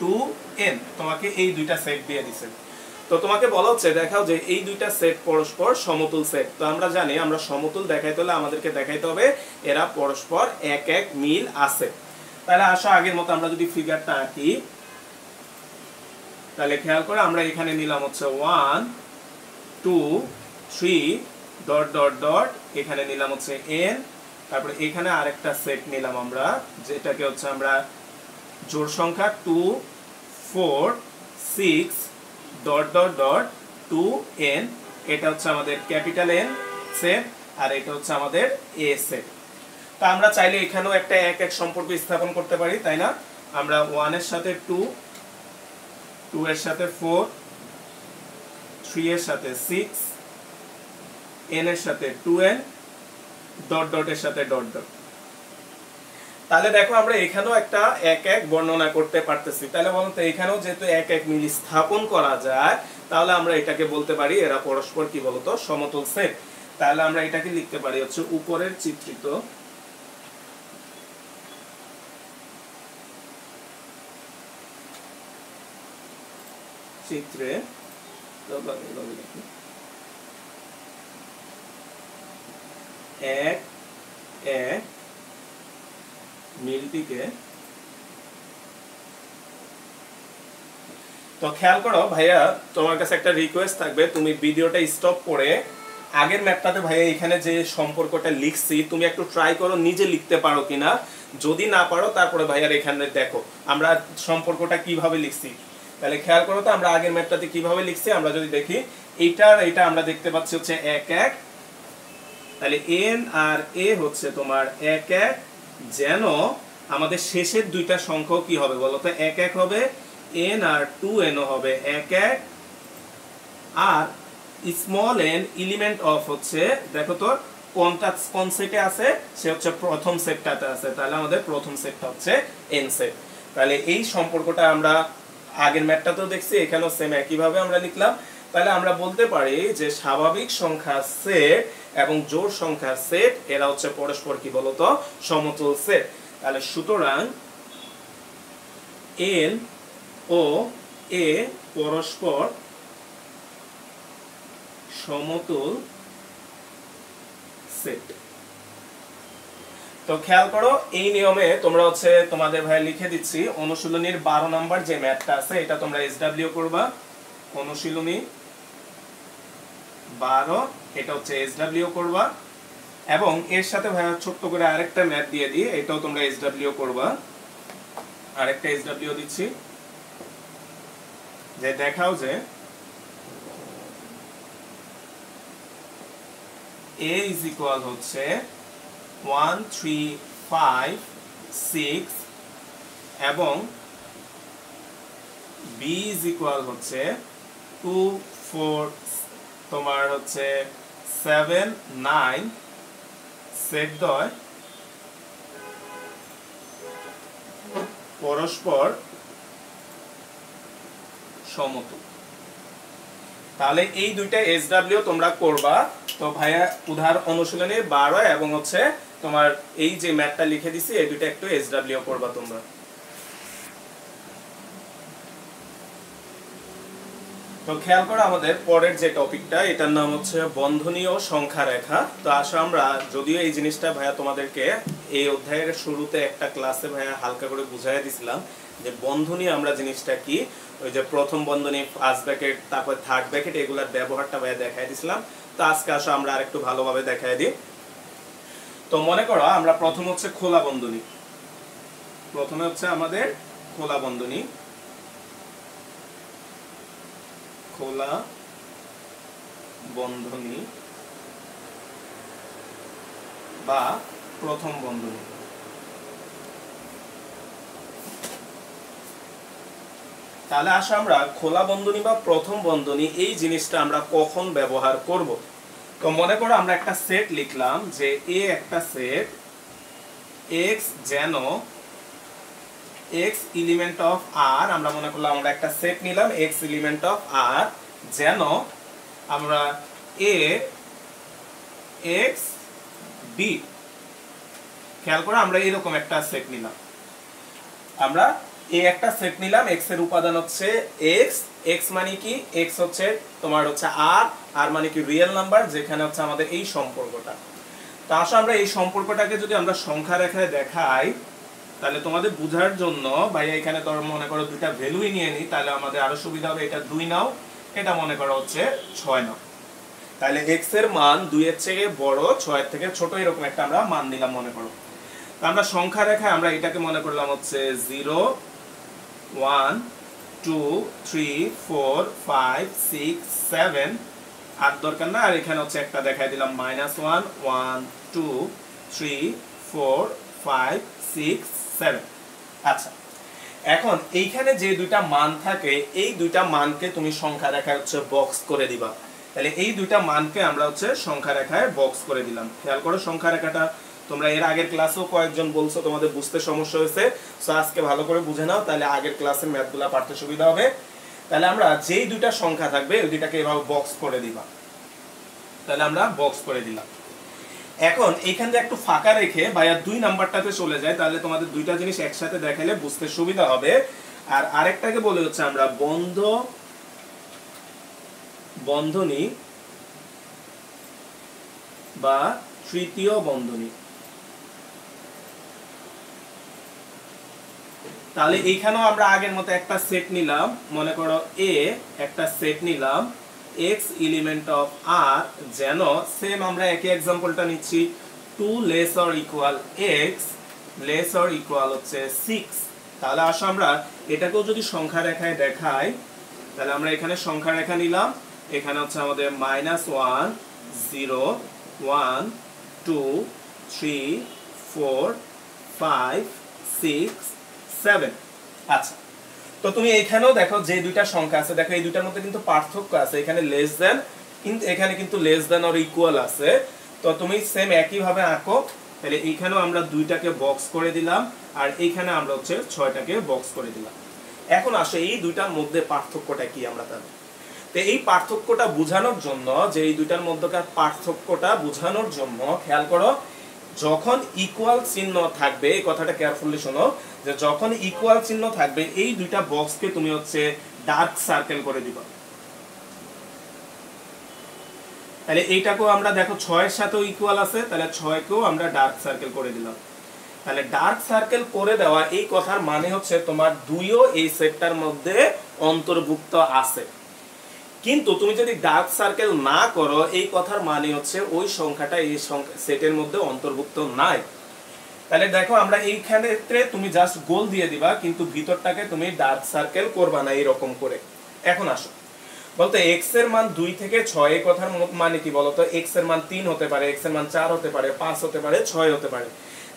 2n। তোমাকে এই দুইটা সেট দিয়ে দিছে। তো তোমাকে বলা হচ্ছে দেখাও যে এই দুইটা সেট পরস্পর সমতুল সেট। তো আমরা জানি আমরা সমতুল দেখাইতে হলে আমাদেরকে দেখাইতে হবে এরা পরস্পর এক এক মিল আছে। তাহলে আসো আগের মতো আমরা যদি ফিগারটা আঁকি, তাহলে খেয়াল করে আমরা এখানে নিলাম হচ্ছে 1 2 3 ডট ডট ডট, এখানে নিলাম হচ্ছে n, তারপরে এখানে আরেকটা সেট নিলাম আমরা, যেটাকে হচ্ছে আমরা জোড় সংখ্যা 2 4 6 ডট ডট ডট 2n। এটা হচ্ছে আমাদের ক্যাপিটাল N সেট, আর এটা হচ্ছে আমাদের a সেট। তো আমরা চাইলে এখানেও একটা এক এক সম্পর্ক স্থাপন করতে পারি, তাই না? আমরা 1 এর সাথে 2, 2 এর সাথে 4, 3 এর সাথে 6, n এর সাথে 2n, ডট ডট এর সাথে ডট ডট। তাহলে দেখো আমরা এখানেও একটা এক এক বর্ণনা করতে পারতেছি। তাহলে বলুন তো, এখানেও যেহেতু এক এক মিল স্থাপন করা যায়, তাহলে আমরা এটাকে বলতে পারি এরা পরস্পর কি বলতো সমতুল সেট। তাহলে আমরা এটাকে লিখতে পারি হচ্ছে উপরের চিত্রিত চিত্রে এক এক মিলটিকে। তো খেয়াল করো ভাইয়া, তোমার কাছে একটা রিকোয়েস্ট থাকবে, তুমি ভিডিওটা স্টপ করে আগের ম্যাপটাতে ভাইয়া এখানে যে সম্পর্কটা লিখছি তুমি একটু ট্রাই করো নিজে লিখতে পারো কিনা। যদি না পারো তারপরে ভাইয়ার এখানে দেখো আমরা সম্পর্কটা কিভাবে লিখছি। তাহলে খেয়াল করো তো আমরা আগের ম্যাপটাতে কিভাবে লিখছি। আমরা যদি দেখি এইটা আমরা দেখতে পাচ্ছি হচ্ছে এক এক, তাহলে n আর a হচ্ছে তোমার এক এক, যেন আমাদের শেষের দুইটা সংখ্যা কি হবে বলো তো এক এক হবে, n আর 2n হবে এক এক, আর স্মল n এলিমেন্ট অফ হচ্ছে দেখো তো কোন সেটে আছে, সে হচ্ছে প্রথম সেটটাতে আছে। তাহলে আমাদের প্রথম সেটটা হচ্ছে n সেট। তাহলে এই সম্পর্কটা আমরা আগের ম্যাথটা তো দেখছি, এখানেও সেম একইভাবে আমরা লিখলাম। তাহলে আমরা বলতে পারি যে স্বাভাবিক সংখ্যার সেট এবং জোড় সংখ্যার সেট এরা হচ্ছে পরস্পর কি বলতো সমতুল সেট। তাহলে সুতরাং n ও a পরস্পর সমতুল সেট। তো খেয়াল করো এই নিয়মে তোমরা হচ্ছে তোমাদের ভাই লিখে দিচ্ছি অনুশীলনীর 12 নম্বর যে ম্যাথটা আছে এটা তোমরা SW করবা। অনুশীলনী 12 এটা হচ্ছে SW করবা, এবং এর সাথে ভাই ছোট্ট করে আরেকটা ম্যাথ দিয়ে দিই, এটাও তোমরা SW করবা। আরেকটা SW দিচ্ছি, যে দেখাও যে a is equal হচ্ছে 1 3 5 6 এবং b is equal হচ্ছে 2 4 তোমার হচ্ছে 7 9 সেট দ্বয় পরস্পর সমতুল। তাহলে এই দুইটা SW তোমরা করবা। তো ভাইয়া উদাহরণ অনুশীলনী 12 এবং হচ্ছে তোমার এই যে ম্যাথটা লিখে দিছি এই দুইটা একটু SW করবা তোমরা। তো খেয়াল করো আমাদের পরের যে টপিকটা এটার নাম হচ্ছে বন্ধনী ও সংখ্যা রেখা। তো আসো আমরা, যদিও এই জিনিসটা ভাইয়া তোমাদেরকে এই অধ্যায়ের শুরুতে একটা ক্লাসে ভাইয়া হালকা করে বুঝাই দিছিলাম যে বন্ধনী আমরা জিনিসটা কি, ওই যে প্রথম বন্ধনী, ফার্স্ট ব্র্যাকেট, তারপর থার্ড ব্র্যাকেট, এগুলার ব্যবহারটা ভাইয়া দেখাই দিছিলাম। তো আজকে আসো আমরা আরেকটু ভালোভাবে দেখাই দিই। তো মনে করো আমরা প্রথম হচ্ছে খোলা বন্ধনী, প্রথমে হচ্ছে আমাদের খোলা বন্ধনী, খোলা বন্ধনী বা প্রথম বন্ধনী। তাহলে আসো আমরা খোলা বন্ধনী বা প্রথম বন্ধনী এই জিনিসটা আমরা কখন ব্যবহার করব। তো মনে করো আমরা একটা সেট লিখলাম যে এ একটা সেট x যেন x এলিমেন্ট অফ r, আমরা মনে করলাম আমরা একটা সেট নিলাম x এলিমেন্ট অফ r যেন আমরা a x b, খেয়াল করে আমরা এরকম একটা সেট নিলাম, আমরা এই একটা সেট নিলাম, x এর উপাদান হচ্ছে x, x মানে কি, x হচ্ছে তোমার হচ্ছে r, r মানে কি রিয়েল নাম্বার, যেখানে হচ্ছে আমাদের এই সম্পর্কটা। তো আসলে আমরা এই সম্পর্কটাকে যদি আমরা সংখ্যা রেখায় দেখাই তাহলে তোমাদের বোঝার জন্য ভাইয়া এখানে তোর মনে করো দুইটা ভ্যালুই নিয়ে নি, তাহলে আমাদের আরো সুবিধা হবে। এটা 2 নাও, এটা মনে করো হচ্ছে 6 নাও, তাহলে x এর মান 2 এর থেকে বড়, 6 এর থেকে ছোট, এরকম একটা আমরা মান নিলাম মনে করো। তো আমরা সংখ্যা রেখায় আমরা এটাকে মনে করলাম হচ্ছে 0 1 2 3 4 5 6 7, আর দরকার না, আর এখানে হচ্ছে একটা দেখাই দিলাম -1 1 2 3 4 5 6 7। আচ্ছা, এখন এইখানে যে দুইটা মান থাকে এই দুইটা মানকে তুমি সংখ্যা রেখায় হচ্ছে বক্স করে দিবা। তাহলে এই দুইটা মানকে আমরা হচ্ছে সংখ্যা রেখায় বক্স করে দিলাম। খেয়াল করো সংখ্যা রেখাটা তোমরা এর আগের ক্লাসেও কয়েকজন বলছো তোমাদের বুঝতে সমস্যা হয়েছে, সো আজকে ভালো করে বুঝে নাও, তাহলে আগের ক্লাসের ম্যাথগুলো পারতে সুবিধা হবে। তাহলে আমরা যেই দুইটা সংখ্যা থাকবে ওই দুইটাকে এভাবে বক্স করে দিবা। তাহলে আমরা বক্স করে দিলাম। এখন এইখান থেকে একটু ফাঁকা রেখে ভাইয়া 2 নাম্বারটাতে চলে যায়, তাহলে তোমাদের দুইটা জিনিস একসাথে দেখাইলে বুঝতে সুবিধা হবে। আর আরেকটাকে বলে হচ্ছে আমরা বন্ধনী বা তৃতীয় বন্ধনী। তাহলে এইখানেও আমরা আগের মতো একটা সেট নিলাম, মনে করো a একটা সেট নিলাম x এলিমেন্ট অফ r যেন সেম আমরা একই एग्जांपलটা নিচ্ছি 2 less or equal x less or equal হচ্ছে 6। তাহলে আসো আমরা এটাকেও যদি সংখ্যা রেখায় দেখাই, তাহলে আমরা এখানে সংখ্যা রেখা নিলাম, এখানে হচ্ছে আমাদের -1 0 1 2 3 4 5 6 7। আচ্ছা, তো তুমি এখানেও দেখো যে দুইটা সংখ্যা আছে, দেখো এই দুইটার মধ্যে কিন্তু পার্থক্য আছে, এখানে লেস দেন, কিন্তু এখানে কিন্তু লেস দেন অর ইকুয়াল আছে। তো তুমি সেম একই ভাবে আঁকো, তাহলে এইখানেও আমরা দুইটাকে বক্স করে দিলাম আর এইখানে আমরা হচ্ছে 6টাকে বক্স করে দিলাম। এখন আসো এই দুইটার মধ্যে পার্থক্যটা কি আমরা জানি। তো এই পার্থক্যটা বোঝানোর জন্য, যে এই দুইটার মধ্যকার পার্থক্যটা বোঝানোর জন্য খেয়াল করো, যখন ইকুয়াল চিহ্ন থাকবে, এই কথাটা কেয়ারফুলি শোনো, যে যখন ইকুয়াল চিহ্ন থাকবে এই দুইটা বক্সকে তুমি হচ্ছে ডার্ক সার্কেল করে দিবা। তাহলে এইটাকেও আমরা দেখো 6 এর সাথেও ইকুয়াল আছে, তাহলে 6 কেও আমরা ডার্ক সার্কেল করে দিলাম। তাহলে ডার্ক সার্কেল করে দেওয়া এই কথার মানে হচ্ছে তোমার 2ও এই সেটটার মধ্যে অন্তর্ভুক্ত আছে। কিন্তু তুমি যদি ডার্ক সার্কেল না করো এই কথার মানে হচ্ছে ওই সংখ্যাটা এই সেটের মধ্যে অন্তর্ভুক্ত নাই। তাহলে দেখো আমরা এইখানে তুমি জাস্ট গোল দিয়ে দিবা, কিন্তু ভিতরটাকে তুমি ডার্ক সার্কেল করবা না এরকম করে। এখন আসো বলতো x এর মান 2 থেকে 6, এই কথার মানে কি বলতো, x এর মান 3 হতে পারে, x এর মান 4 হতে পারে, 5 হতে পারে, 6 হতে পারে,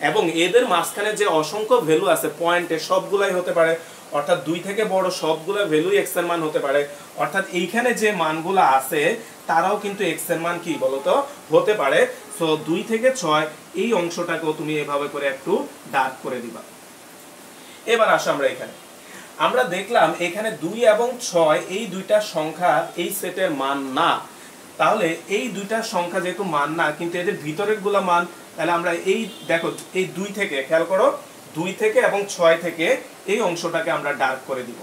এবং এদের মাঝখানে যে অসংখ্য ভ্যালু আছে পয়েন্টে সবগুলাই হতে পারে, অর্থাৎ 2 থেকে বড় সবগুলো ভ্যালু x এর মান হতে পারে, অর্থাৎ এইখানে যে মানগুলো আছে তারাও কিন্তু x এর মান কি বলতো হতে পারে। সো 2 থেকে 6 এই অংশটাকেও তুমি এভাবে করে একটু ডার্ক করে দিবা। এবার আসো আমরা এখানে আমরা দেখলাম এখানে 2 এবং 6 এই দুইটা সংখ্যা এই সেটের মান না। তাহলে এই দুইটা সংখ্যা যেহেতু মান না, কিন্তু এদের ভিতরের গুলা মান, তাহলে আমরা এই দেখো এই 2 থেকে খেয়াল করো, 2 থেকে এবং 6 থেকে এই অংশটাকে আমরা ডার্ক করে দিব।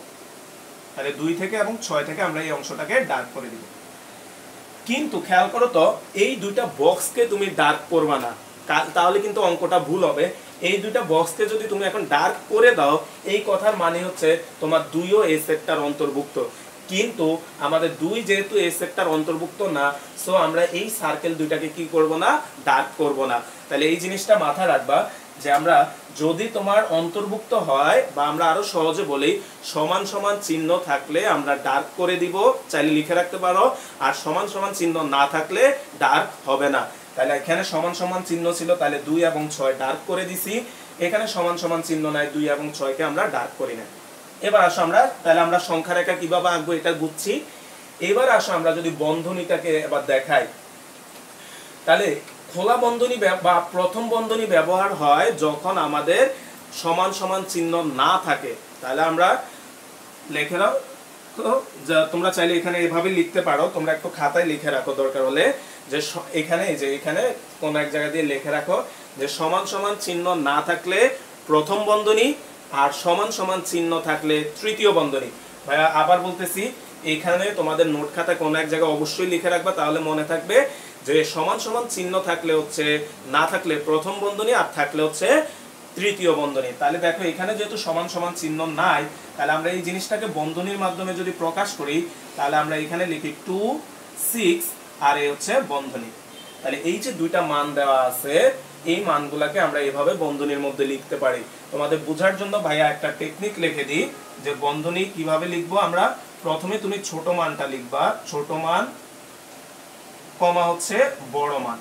তাহলে 2 থেকে এবং 6 থেকে আমরা এই অংশটাকে ডার্ক করে দিব। কিন্তু খেয়াল করো তো এই দুইটা বক্সকে তুমি ডার্ক করবা না, তাহলে কিন্তু অঙ্কটা ভুল হবে। এই দুইটা বক্সকে যদি তুমি এখন ডার্ক করে দাও এই কথার মানে হচ্ছে তোমার 2ও এই সেটটার অন্তর্ভুক্ত, কিন্তু আমাদের 2 যেহেতু এই সেটটার অন্তর্ভুক্ত না, সো আমরা এই সার্কেল দুইটাকে কি করব না, ডার্ক করব না। তাহলে এই জিনিসটা মাথায় রাখবা যে আমরা যদি তোমার অন্তর্ভুক্ত হয়, বা আমরা আরো সহজে বলি সমান সমান চিহ্ন থাকলে আমরা ডার্ক করে দিব, চাইলে লিখে রাখতে পারো, আর সমান সমান চিহ্ন না থাকলে ডার্ক হবে না। তাহলে এখানে সমান সমান চিহ্ন ছিল, তাহলে 2 এবং 6 ডার্ক করে দিছি, এখানে সমান সমান চিহ্ন নাই, 2 এবং 6 কে আমরা ডার্ক করি না। এবার আসো আমরা তাহলে আমরা সংখ্যা রেখা কিভাবে আঁকবো এটা বুঝছি। এবার আসো আমরা যদি বন্ধনীটাকে এবার দেখাই, তাহলে খোলা বন্ধনী বা প্রথম বন্ধনী ব্যবহার হয় যখন আমাদের সমান সমান চিহ্ন না থাকে। তাহলে আমরা লিখে নাও, তো তোমরা চাইলে এখানে এভাবে লিখতে পারো, তোমরা একটু খাতায় লিখে রাখো দরকার হলে, যে এখানে এই যে এখানে কোন এক জায়গা দিয়ে লিখে রাখো যে সমান সমান চিহ্ন না থাকলে প্রথম বন্ধনী, আর সমান সমান চিহ্ন থাকলে তৃতীয় বন্ধনী। ভাইয়া আবার বলতেছি, এখানে তোমাদের নোট খাতায় কোন এক জায়গায় অবশ্যই লিখে রাখবা, তাহলে মনে থাকবে যে সমান সমান চিহ্ন থাকলে হচ্ছে না থাকলে প্রথম বন্ধনী, আর থাকলে হচ্ছে তৃতীয় বন্ধনী। তাহলে দেখো এখানে যেহেতু সমান সমান চিহ্ন নাই, তাহলে আমরা এই জিনিসটাকে বন্ধনীর মাধ্যমে যদি প্রকাশ করি, তাহলে আমরা এখানে লিখি 2 6 আর এই হচ্ছে বন্ধনী। তাহলে এই যে দুইটা মান দেওয়া আছে এই মানগুলোকে আমরা এইভাবে বন্ধনীর মধ্যে লিখতে পারি। তোমাদের বোঝার জন্য ভাইয়া একটা টেকনিক লিখে দিই যে বন্ধনী কিভাবে লিখবো। আমরা প্রথমে তুমি ছোট মানটা লিখবা, ছোট মান কমা হচ্ছে বড় মান,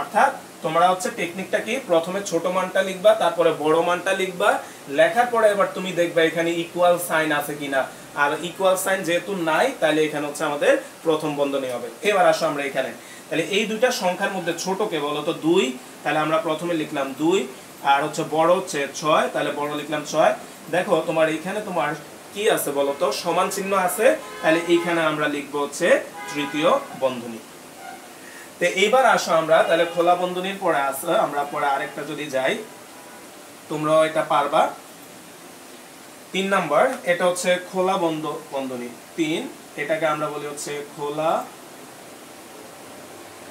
অর্থাৎ তোমরা হচ্ছে টেকনিকটা কি, প্রথমে ছোট মানটা লিখবা, তারপরে বড় মানটা লিখবা, লেখার পরে এবার তুমি দেখবা এখানে ইকুয়াল সাইন আছে কিনা, আর ইকুয়াল সাইন যেহেতু নাই তাহলে এখানে হচ্ছে আমাদের প্রথম বন্ধনী হবে। এবার আসো আমরা এখানে তাহলে এই দুইটা সংখ্যার মধ্যে ছোট কে বলো তো 2, তাহলে আমরা প্রথমে লিখলাম 2, আর হচ্ছে বড় হচ্ছে 6, তাহলে বড় লিখলাম 6। দেখো তোমার এখানে তোমার কি আছে বলো তো, সমান চিহ্ন আছে, তাহলে এইখানে আমরা লিখবো হচ্ছে তৃতীয় বন্ধনী। তো এইবার আসো আমরা তাহলে খোলা বন্ধনীর পরে আসো আমরা পরে আরেকটা যদি যাই, তোমরাও এটা পারবা। 3 নাম্বার, এটা হচ্ছে খোলা বন্ধনী 3, এটাকে আমরা বলি হচ্ছে খোলা,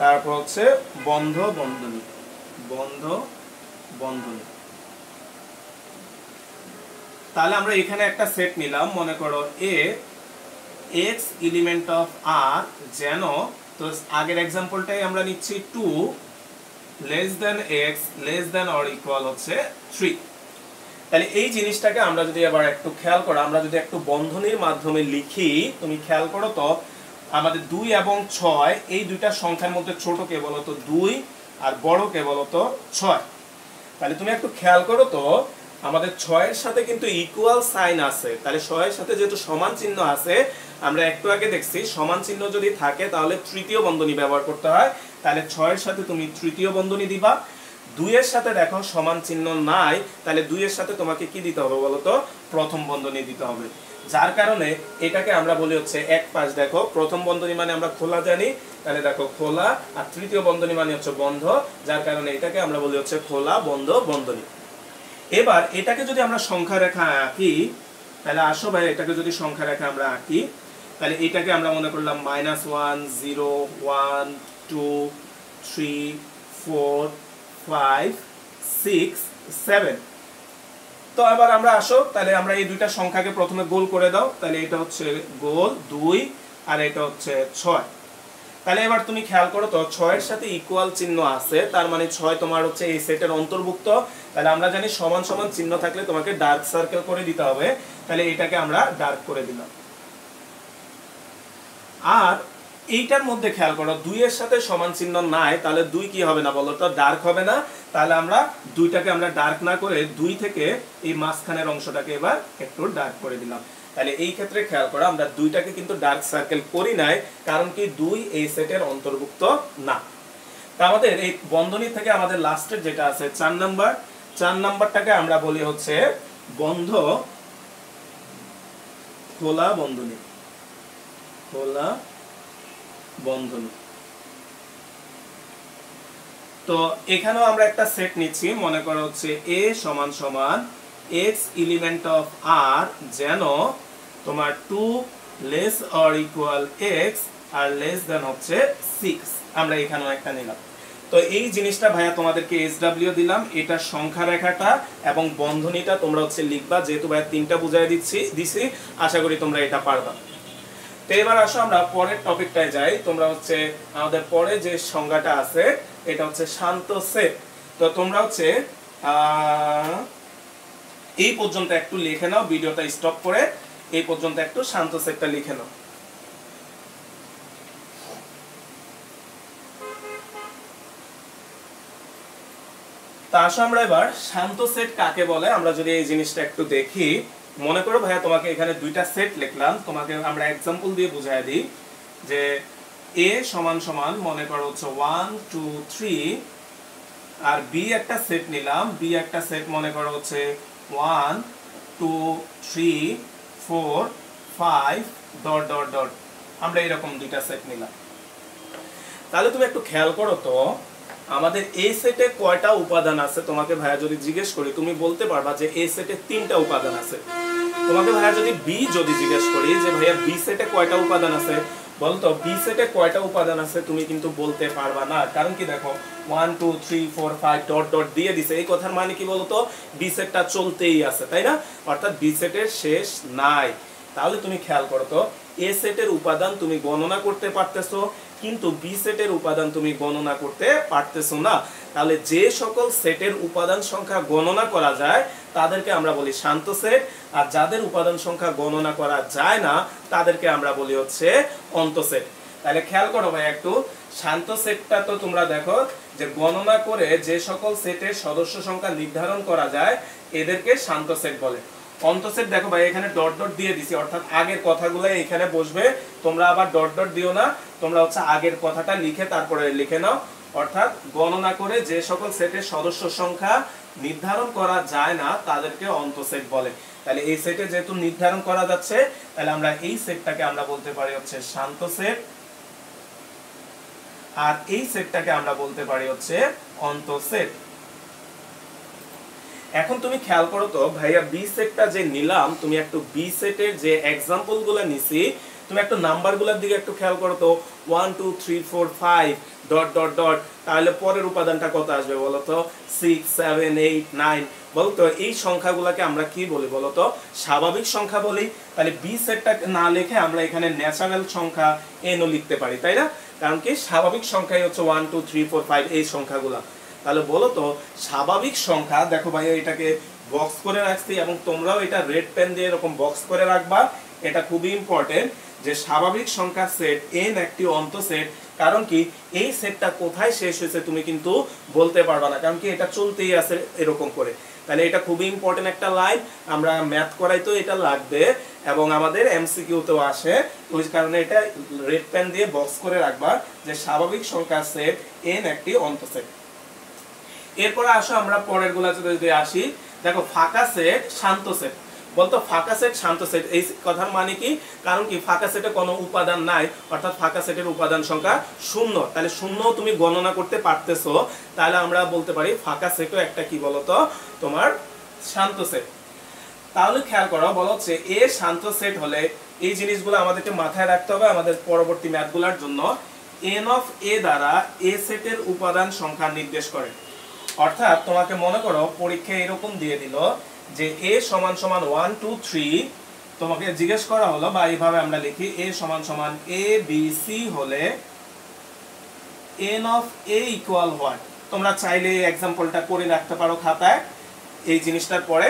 তারপর হচ্ছে বন্ধ বন্ধনী, বন্ধ বন্ধনী। তাহলে আমরা এখানে একটা সেট নিলাম, মনে করো a x element of r, যেন তো আগের एग्जांपलটাই আমরা নিচ্ছি 2 less than x less than or equal হচ্ছে 3। তাহলে এই জিনিসটাকে আমরা যদি আবার একটু খেয়াল করো, আমরা যদি একটু বন্ধনীর মাধ্যমে লিখি, তুমি খেয়াল করো তো আমাদের 2 এবং 6 এই দুইটা সংখ্যার মধ্যে ছোট কে বলো তো 2, আর বড় কে বলো তো 6। তাহলে তুমি একটু খেয়াল করো তো আমাদের 6 এর সাথে কিন্তু ইকুয়াল সাইন আছে, তাহলে 6 এর সাথে যেহেতু সমান চিহ্ন আছে, আমরা একটু আগে দেখছি সমান চিহ্ন যদি থাকে তাহলে তৃতীয় বন্ধনী ব্যবহার করতে হয়। তাহলে 6 এর সাথে তুমি তৃতীয় বন্ধনী দিবা, 2 এর সাথে দেখো সমান চিহ্ন নাই, তাহলে 2 এর সাথে তোমাকে কি দিতে হবে বলো তো, প্রথম বন্ধনী দিতে হবে। যার কারণে এটাকে আমরা বলি হচ্ছে এক পাশ, দেখো প্রথম বন্ধনী মানে আমরা খোলা জানি, তাহলে দেখো খোলা, আর তৃতীয় বন্ধনী মানে হচ্ছে বন্ধ, যার কারণে এটাকে আমরা বলি হচ্ছে খোলা বন্ধ বন্ধনী। এবার এটাকে যদি আমরা সংখ্যা রেখা আঁকি, তাহলে আসো ভাই এটাকে যদি সংখ্যা রেখা আমরা আঁকি, তাহলে এটাকে আমরা মনে করলাম -1 0 1 2 3 4 5 6 7। তো এবার আমরা আসো, তাহলে আমরা এই দুইটা সংখ্যাকে প্রথমে গোল করে দাও, তাহলে এটা হচ্ছে গোল 2 আর এটা হচ্ছে 6। তাহলে এবার তুমি খেয়াল করো তো 6 এর সাথে ইকুয়াল চিহ্ন আছে, তার মানে 6 তোমার হচ্ছে এই সেটের অন্তর্ভুক্ত। তাহলে আমরা জানি সমান সমান চিহ্ন থাকলে তোমাকে ডার্ক সার্কেল করে দিতে হবে, তাহলে এটাকে আমরা ডার্ক করে দিলাম। আর এইটার মধ্যে খেয়াল করো 2 এর সাথে সমান চিহ্ন নাই, তাহলে 2 কি হবে না বলো তো, ডার্ক হবে না। তাহলে আমরা 2টাকে আমরা ডার্ক না করে 2 থেকে এই মাঝখানের অংশটাকে এবার একটু ডার্ক করে দিলাম। তাহলে এই ক্ষেত্রে খেয়াল করো আমরা 2টাকে কিন্তু ডার্ক সার্কেল করি নাই, কারণ কি 2 এই সেটের অন্তর্ভুক্ত না। তা আমাদের এই বন্ধনী থেকে আমাদের লাস্টের যেটা আছে 4 নাম্বার, 4 নাম্বারটাকে আমরা বলি হচ্ছে বন্ধ খোলা বন্ধনী, খোলা বন্ধনী। তো এখানেও আমরা একটা সেট নিচ্ছি, মনে করো হচ্ছে a সমান সমান x এলিমেন্ট অফ r, যেন তোমার 2 লেস অর ইকুয়াল x আর লেস দেন হচ্ছে 6। আমরা এখানেও একটা নিলাম। তো এই জিনিসটা ভাইয়া তোমাদেরকে SW দিলাম, এটা সংখ্যা রেখাটা এবং বন্ধনীটা তোমরা হচ্ছে লিখবা, যেহেতু ভাইয়া 3টা বুঝাই দিছি, আশা করি তোমরা এটা পারবা। তো এবার আসো আমরা পরের টপিকটায় যাই। তোমরা হচ্ছে আমাদের পরে যে সংজ্ঞাটা আছে এটা হচ্ছে শান্ত সেট। তো তোমরা হচ্ছে এই পর্যন্ত একটু লিখে নাও, ভিডিওটা স্টপ করে এই পর্যন্ত একটু শান্ত সেটটা লিখে নাও। তা আসো আমরা এবার শান্ত সেট কাকে বলে আমরা যদি এই জিনিসটা একটু দেখি। মনে করো ভাইয়া তোমাকে এখানে দুইটা সেট লিখলাম, তোমাকে আমরা एग्जांपल দিয়ে বুঝায় দিই যে a সমান সমান মনে করো হচ্ছে 1 2 3, আর b একটা সেট নিলাম, b একটা সেট মনে করো হচ্ছে 1 2 3 4 5 ডট ডট ডট। আমরা এরকম দুইটা সেট নিলাম। তাহলে তুমি একটু খেয়াল করো তো আমাদের এই সেটে কয়টা উপাদান আছে। তোমাকে ভাইয়া যদি জিজ্ঞেস করি তুমি বলতে পারবা যে এই সেটে 3টা উপাদান আছে। তোমাকে ভাইয়া যদি বি যদি জিজ্ঞেস করি যে ভাইয়া বি সেটে কয়টা উপাদান আছে, বলতো বি সেটে কয়টা উপাদান আছে, তুমি কিন্তু বলতে পারবা না। কারণ কি দেখো 1 2 3 4 5 ডট ডট দিয়ে দিছে, এই কথার মানে কি বলতো বি সেটটা চলতেই আছে, তাই না? অর্থাৎ বি সেটের শেষ নাই। তাহলে তুমি খেয়াল করো তো এ সেটের উপাদান তুমি গণনা করতে পারতেছো, কিন্তু বি সেটের উপাদান তুমি গণনা করতে পারতেছো না। তাহলে যে সকল সেটের উপাদান সংখ্যা গণনা করা যায় তাদেরকে আমরা বলি শান্ত সেট, আর যাদের উপাদান সংখ্যা গণনা করা যায় না তাদেরকে আমরা বলি হচ্ছে অন্ত সেট। তাহলে খেয়াল করো ভাই একটু, শান্ত সেটটা তো তোমরা দেখো যে গণনা করে যে সকল সেটের সদস্য সংখ্যা নির্ধারণ করা যায় এদেরকে শান্ত সেট বলে। অন্ত সেট দেখো ভাই এখানে ডট ডট দিয়ে দিছি, অর্থাৎ আগের কথাগুলো এখানে বসবে, তোমরা আবার ডট ডট দিও না, তোমরা হচ্ছে আগের কথাটা লিখে তারপরে লিখে নাও। অর্থাৎ গণনা করে যে সকল সেটের সদস্য সংখ্যা নির্ধারণ করা যায় না তাদেরকে অন্ত সেট বলে। তাহলে এই সেটে যেহেতু নির্ধারণ করা যাচ্ছে তাহলে আমরা এই সেটটাকে আমরা বলতে পারি হচ্ছে শান্ত সেট, আর এই সেটটাকে আমরা বলতে পারি হচ্ছে অন্ত সেট। এখন তুমি খেয়াল করো তো ভাইয়া বি সেটটা যে নিলাম, তুমি একটু বি সেটের যে एग्जांपल গুলো নিছি তুমি একটু নাম্বারগুলোর দিকে একটু খেয়াল করো তো 1 2 3 4 5 ডট ডট ডট। তাহলে পরের উপাদানটা কত আসবে বলো তো 6 7 8 9। বলো তো এই সংখ্যাগুলোকে আমরা কি বলি বলো তো স্বাভাবিক সংখ্যা বলি। তাহলে বি সেটটা না লিখে আমরা এখানে ন্যাচারাল সংখ্যা এন ও লিখতে পারি, তাই না? কারণ কি স্বাভাবিক সংখ্যাই হচ্ছে 1 2 3 4 5 এই সংখ্যাগুলো। তাহলে বলো তো স্বাভাবিক সংখ্যা, দেখো ভাই এটাকে বক্স করে রাখছি এবং তোমরাও এটা রেড পেন দিয়ে এরকম বক্স করে রাখবা। এটা খুবই ইম্পর্টেন্ট যে স্বাভাবিক সংখ্যা সেট এন একটি অন্ত সেট। কারণ কি এই সেটটা কোথায় শেষ হয়েছে তুমি কিন্তু বলতে পারবা না, কারণ কি এটা চলতেই আছে এরকম করে। তাহলে এটা খুবই ইম্পর্টেন্ট একটা লাইন, আমরা ম্যাথ করাই তো এটা লাগবে এবং আমাদের এমসিকিউতেও আসে, ওই কারণে এটা রেড পেন দিয়ে বক্স করে রাখবা যে স্বাভাবিক সংখ্যা সেট এন একটি অন্ত সেট। এরপরে আসো আমরা পরের গুলাতে যদি আসি, দেখো ফাঁকা সেট শান্ত সেট। বলতো ফাঁকা সেট শান্ত সেট এই কথার মানে কি? কারণ কি ফাঁকা সেটে কোনো উপাদান নাই, অর্থাৎ ফাঁকা সেটের উপাদান সংখ্যা শূন্য। তাহলে শূন্য তুমি গণনা করতে পারতেছো, তাহলে আমরা বলতে পারি ফাঁকা সেটও একটা কি বলতো তোমার শান্ত সেট। তাহলে খেয়াল করো, বলা হচ্ছে এ শান্ত সেট হলে এই জিনিসগুলো আমাদেরকে মাথায় রাখতে হবে আমাদের পরবর্তী ম্যাথগুলোর জন্য। এন অফ এ দ্বারা এ সেটের উপাদান সংখ্যা নির্দেশ করে। অর্থাৎ তোমাকে মনে করো পরীক্ষায় এরকম দিয়ে দিল যে এ সমান সমান 1 2 3, তোমাকে জিজ্ঞেস করা হলো বা এইভাবে আমরা লিখি এ সমান সমান এ বি সি হলে N of A equal what. তোমরা চাইলে এই এক্সাম্পলটা করে রাখতে পারো খাতায় এই জিনিসটার পরে,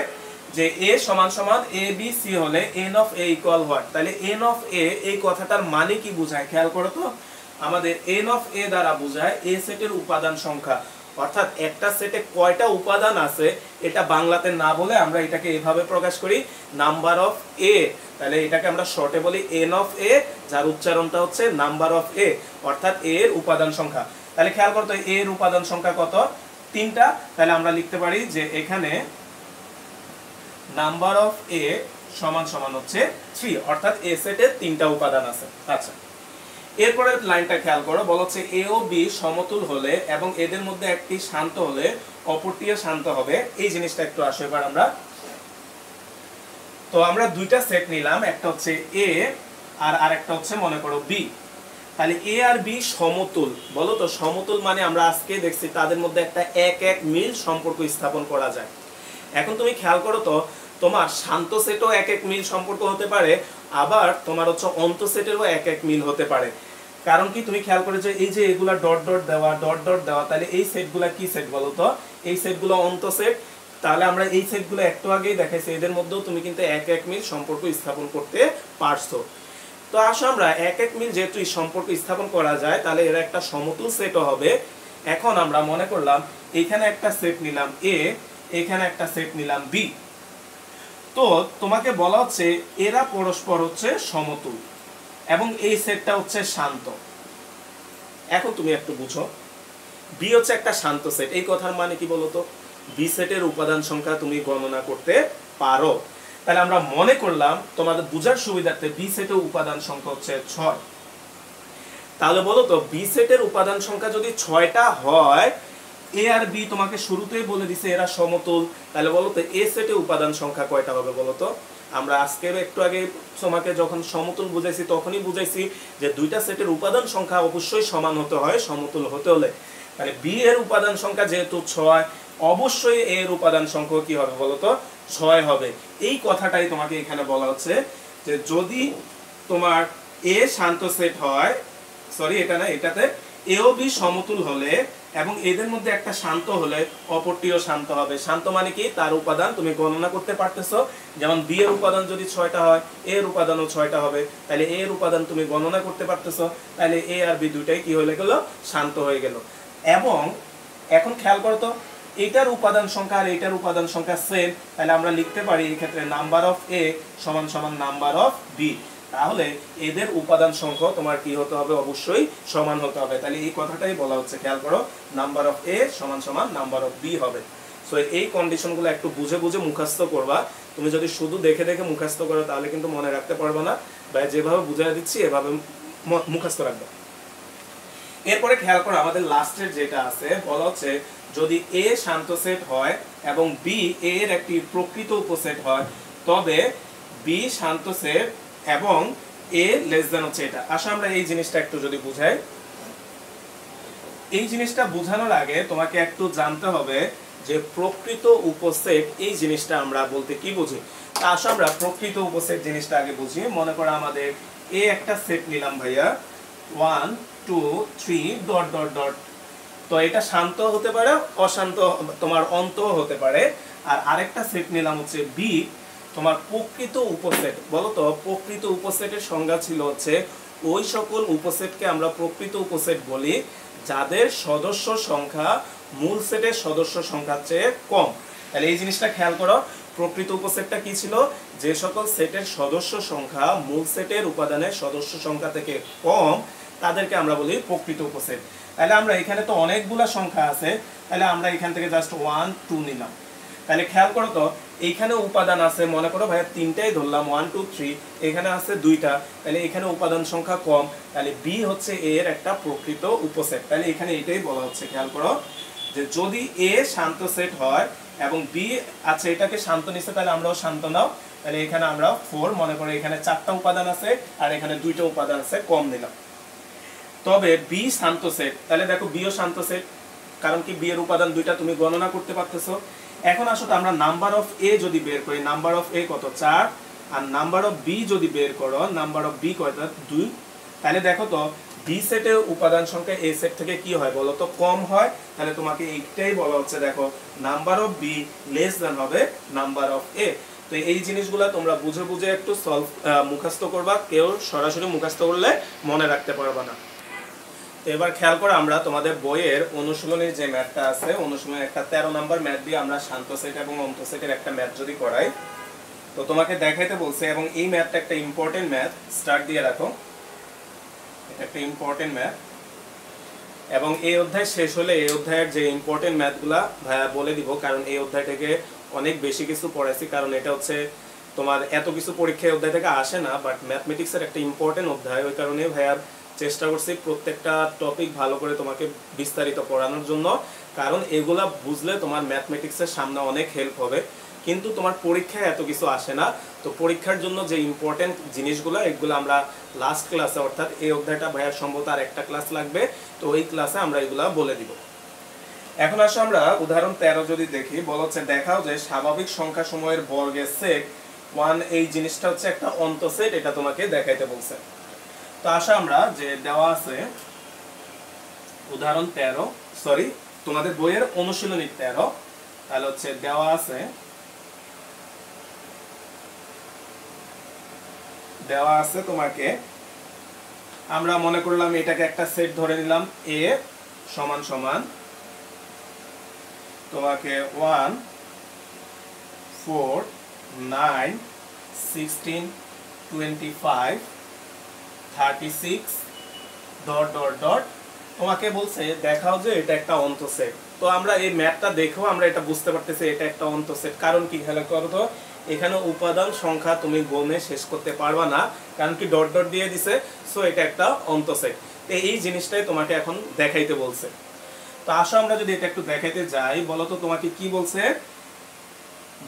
যে এ সমান সমান এ বি সি হলে N of A equal what. তাহলে এন অফ এ এই কথাটার মানে কি বোঝায় খেয়াল করো তো। আমাদের এন অফ এ দ্বারা বোঝায় এ সেটের উপাদান সংখ্যা, অর্থাৎ একটা সেটে কয়টা উপাদান আছে এটা বাংলাতে না বলে আমরা এটাকে এভাবে প্রকাশ করি নাম্বার অফ এ। তাহলে এটাকে আমরা শর্টে বলি এন অফ এ, যার উচ্চারণটা হচ্ছে নাম্বার অফ এ, অর্থাৎ এ এর উপাদান সংখ্যা। তাহলে খেয়াল করতো এ এর উপাদান সংখ্যা কত? 3টা। তাহলে আমরা লিখতে পারি যে এখানে নাম্বার অফ এ সমান সমান হচ্ছে 3, অর্থাৎ এ সেটের 3টা উপাদান আছে। আচ্ছা, এরপরে লাইনটা খেয়াল করো, বলা হচ্ছে এ ও বি সমতুল হলে এবং এদের মধ্যে একটি শান্ত হলে অপরটিও শান্ত হবে। এই জিনিসটা একটু আসো এবার আমরা। তো আমরা দুইটা সেট নিলাম, একটা হচ্ছে এ আর আরেকটা হচ্ছে মনে করো বি। তাহলে এ আর বি সমতুল। বলো তো সমতুল মানে আমরা আজকে দেখছি তাদের মধ্যে একটা এক এক মিল সম্পর্ক স্থাপন করা যায়। এখন তুমি খেয়াল করো তো, তোমার শান্ত সেটও এক এক মিল সম্পর্ক হতে পারে, আবার তোমার হচ্ছে অন্ত সেটেরও এক এক মিল হতে পারে। কারণ কি তুমি খেয়াল করেছো এই যে এগুলা ডট ডট দেওয়া ডট ডট দেওয়া, তাহলে এই সেটগুলা কি সেট বলো তো? এই সেটগুলো অন্ত সেট। তাহলে আমরা এই সেটগুলো একটু আগেই দেখাইছি, এদের মধ্যেও তুমি কিন্তু এক এক মিল সম্পর্ক স্থাপন করতে পারছো। তো আসো আমরা এক এক মিল যেহেতু সম্পর্ক স্থাপন করা যায়, তাহলে এরা একটা সমতুল সেটও হবে। এখন আমরা মনে করলাম এখানে একটা সেট নিলাম এ, এখানে একটা সেট নিলাম বি। তো তোমাকে বলা হচ্ছে এরা পরস্পর হচ্ছে সমতুল এবং এই সেটটা হচ্ছে শান্ত। এখন তুমি একটু বুঝো, বি হচ্ছে একটা শান্ত সেট, এই কথার মানে কি বলতো? বি সেটের উপাদান সংখ্যা তুমি গণনা করতে পারো। তাহলে আমরা মনে করলাম তোমাদের বুঝার সুবিধার্থে বি সেটের উপাদান সংখ্যা হচ্ছে 6। তাহলে বলো তো বি সেটের উপাদান সংখ্যা যদি 6টা হয়, এ আর বি তোমাকে শুরুতেই বলে দিছে এরা সমতুল, তাহলে বলো তো এ সেটে উপাদান সংখ্যা কয়টা হবে বলো তো? আমরা আজকের একটু আগে তোমাকে যখন সমতুল বুঝাইছি তখনই বুঝাইছি যে দুইটা সেটের উপাদান সংখ্যা অবশ্যই সমান হতে হয় সমতুল হতে হলে। তাহলে বি এর উপাদান সংখ্যা যেহেতু 6, অবশ্যই এ এর উপাদান সংখ্যা কি হবে বলো তো? 6 হবে। এই কথাটাই তোমাকে এখানে বলা হচ্ছে যে যদি তোমার এ শান্ত সেট হয়, সরি এটা না, এটাতে এ ও বি সমতুল হলে এবং এদের মধ্যে একটা শান্ত হলে অপরটিও শান্ত হবে। শান্ত মানে কি? তার উপাদান তুমি গণনা করতে পারতেছো। যেমন বি এর উপাদান যদি 6টা হয়, এ এর উপাদানও 6টা হবে। তাহলে এ এর উপাদান তুমি গণনা করতে পারতেছো, তাহলে এ আর বি দুইটাই কি হয়ে গেল? শান্ত হয়ে গেল। এবং এখন খেয়াল করো তো, এটার উপাদান সংখ্যা আর এটার উপাদান সংখ্যা সেম, তাহলে আমরা লিখতে পারি এই ক্ষেত্রে নাম্বার অফ এ সমান সমান নাম্বার অফ বি। তাহলে এদের উপাদান সংখ্যা তোমার কি হতে হবে? অবশ্যই সমান হতে হবে। তাহলে এই কথাটাই বলা হচ্ছে, খেয়াল করো, নাম্বার অফ এ সমান সমান নাম্বার অফ বি হবে। সো এই কন্ডিশনগুলো একটু বুঝে বুঝে মুখস্থ করবা। তুমি যদি শুধু দেখে দেখে মুখস্থ করো তাহলে কিন্তু মনে রাখতে পারবে না, বা যেভাবে বুঝাই দিচ্ছি এভাবে মুখস্থ রাখবে। এরপরে খেয়াল করো আমাদের লাস্টের যেটা আছে, বলা হচ্ছে যদি এ শান্ত সেট হয় এবং বি এ এর একটি প্রকৃত উপসেট হয়, তবে বি শান্ত সেট এবং এ লেস দেন হচ্ছে এটা। আসলে আমরা এই জিনিসটা একটু যদি বুঝাই, এই জিনিসটা বোঝানোর আগে তোমাকে একটু জানতে হবে যে প্রকৃত উপসেট এই জিনিসটা আমরা বলতে কি বুঝি। তা আসলে আমরা প্রকৃত উপসেট জিনিসটা আগে বুঝি। মনে করো আমাদের এ একটা সেট নিলাম ভাইয়া 1 2 3 ডট ডট ডট। তো এটা শান্ত হতে পারে, অশান্ত তোমার অন্ত হতে পারে। আর আরেকটা সেট নিলাম হচ্ছে বি, তোমার প্রকৃত উপসেট। বলো তো প্রকৃত উপসেটের সংজ্ঞা ছিল হচ্ছে ওই সকল উপসেটকে আমরা প্রকৃত উপসেট বলি যাদের সদস্য সংখ্যা মূল সেটের সদস্য সংখ্যার চেয়ে কম। তাহলে এই জিনিসটা খেয়াল করো, প্রকৃত উপসেটটা কি ছিল? যে সকল সেটের সদস্য সংখ্যা মূল সেটের উপাদানের সদস্য সংখ্যা থেকে কম তাদেরকে আমরা বলি প্রকৃত উপসেট। তাহলে আমরা এখানে তো অনেকগুলা সংখ্যা আছে, তাহলে আমরা এখান থেকে জাস্ট 1 2 নিলাম। তাহলে খেয়াল করো তো এইখানে উপাদান আছে, মনে করো ভাইয়া 3টাই ধরলাম 1 2 3, এখানে আছে 2টা, তাহলে এখানে উপাদান সংখ্যা কম, তাহলে বি হচ্ছে এ এর একটা প্রকৃত উপসেট। তাহলে এখানে এটাই বলা হচ্ছে, খেয়াল করো যে যদি এ শান্ত সেট হয় এবং বি আছে এটাকে শান্ত নিচ্ছে, তাহলে আমরাও শান্ত নাও। তাহলে এখানে আমরা 4, মনে করো এখানে 4টা উপাদান আছে আর এখানে 2টা উপাদান আছে, কম নিলাম। তবে বি শান্ত সেট, তাহলে দেখো বিও শান্ত সেট, কারণ কি বি এর উপাদান 2টা তুমি গণনা করতে পারতেছো। এখন আসলে আমরা নাম্বার অফ এ যদি বের করি, নাম্বার অফ এ কত 4, আর নাম্বার অফ বি যদি বের করো, নাম্বার অফ বি কত 2, তাহলে দেখো তো বি সেটের উপাদান সংখ্যা এ সেট থেকে কি হয় বলো তো, কম হয়। তাহলে তোমাকে এইটাই বলা হচ্ছে, দেখো number of B less than হবে নাম্বার অফ এ। তো এই জিনিসগুলো তোমরা বুঝে বুঝে একটু মুখস্থ করবা, কেউ সরাসরি মুখস্থ করলে মনে রাখতে পারবা না। তো এবার খেয়াল করো, আমরা তোমাদের বইয়ের অনুশীলনের যে ম্যাথটা আছে, অনুশীলনের একটা 13 নাম্বার ম্যাথ দিয়ে আমরা শান্ত সেট এবং অন্ত সেটের একটা ম্যাথ যদি করাই, তো তোমাকে দেখাইতে বলছে, এবং এই ম্যাথটা একটা ইম্পর্টেন্ট ম্যাথ, স্টার্ট দিয়ে রাখো, এটা একটা ইম্পর্টেন্ট ম্যাথ। এবং এই অধ্যায় শেষ হলে এই অধ্যায়ের যে ইম্পর্টেন্ট ম্যাথগুলা ভাইয়া বলে দিব, কারণ এই অধ্যায় থেকে অনেক বেশি কিছু পড়াইছি, কারণ এটা হচ্ছে তোমার এত কিছু পরীক্ষায় অধ্যায় থেকে আসে না, বাট ম্যাথমেটিক্সের একটা ইম্পর্টেন্ট অধ্যায়, ওই কারণে ভাইয়া চেষ্টা করছি প্রত্যেকটা টপিক ভালো করে তোমাকে বিস্তারিত পড়ানোর জন্য, কারণ এগুলা বুঝলে তোমার ম্যাথমেটিক্সের সামনে অনেক হেল্প হবে। কিন্তু তোমার পরীক্ষায় এত কিছু আসে না, তো পরীক্ষার জন্য যে ইম্পর্টেন্ট জিনিসগুলো এগুলো আমরা লাস্ট ক্লাসে, অর্থাৎ এই অধ্যায়টা ভাইয়ার সম্ভবত আর একটা ক্লাস লাগবে, তো ওই ক্লাসে আমরা এগুলা বলে দিব। এখন আসলে আমরা উদাহরণ 13 যদি দেখি, বলা হচ্ছে দেখাও যে স্বাভাবিক সংখ্যা সময়ের বর্গের সেট 1, এই জিনিসটা হচ্ছে একটা অন্ত সেট, এটা তোমাকে দেখাইতে বলছে। তো আসা আমরা যে দেওয়া আছে উদাহরণ 13, সরি তোমাদের বইয়ের অনুশীলনী 13, তাহলে হচ্ছে দেওয়া আছে তোমাকে, আমরা মনে করলাম এটাকে একটা সেট ধরে নিলাম, এ সমান সমান তোমাকে 1 4 9 16 25 36 ডট ডট ডট, তোমাকে বলছে দেখাও যে এটা একটা অন্ত সেট। তো আমরা এই ম্যাথটা দেখেও আমরা এটা বুঝতে পারতেছি এটা একটা অন্ত সেট, কারণ কি খেয়াল করো তো এখানে উপাদান সংখ্যা তুমি গণে শেষ করতে পারবা না, কারণ কি ডট ডট দিয়ে দিছে, সো এটা একটা অন্ত সেট। তো এই জিনিসটাই তোমাকে এখন দেখাইতে বলছে। তো আসো আমরা যদি এটা একটু দেখাইতে যাই, বলো তো তোমাকে কি বলছে,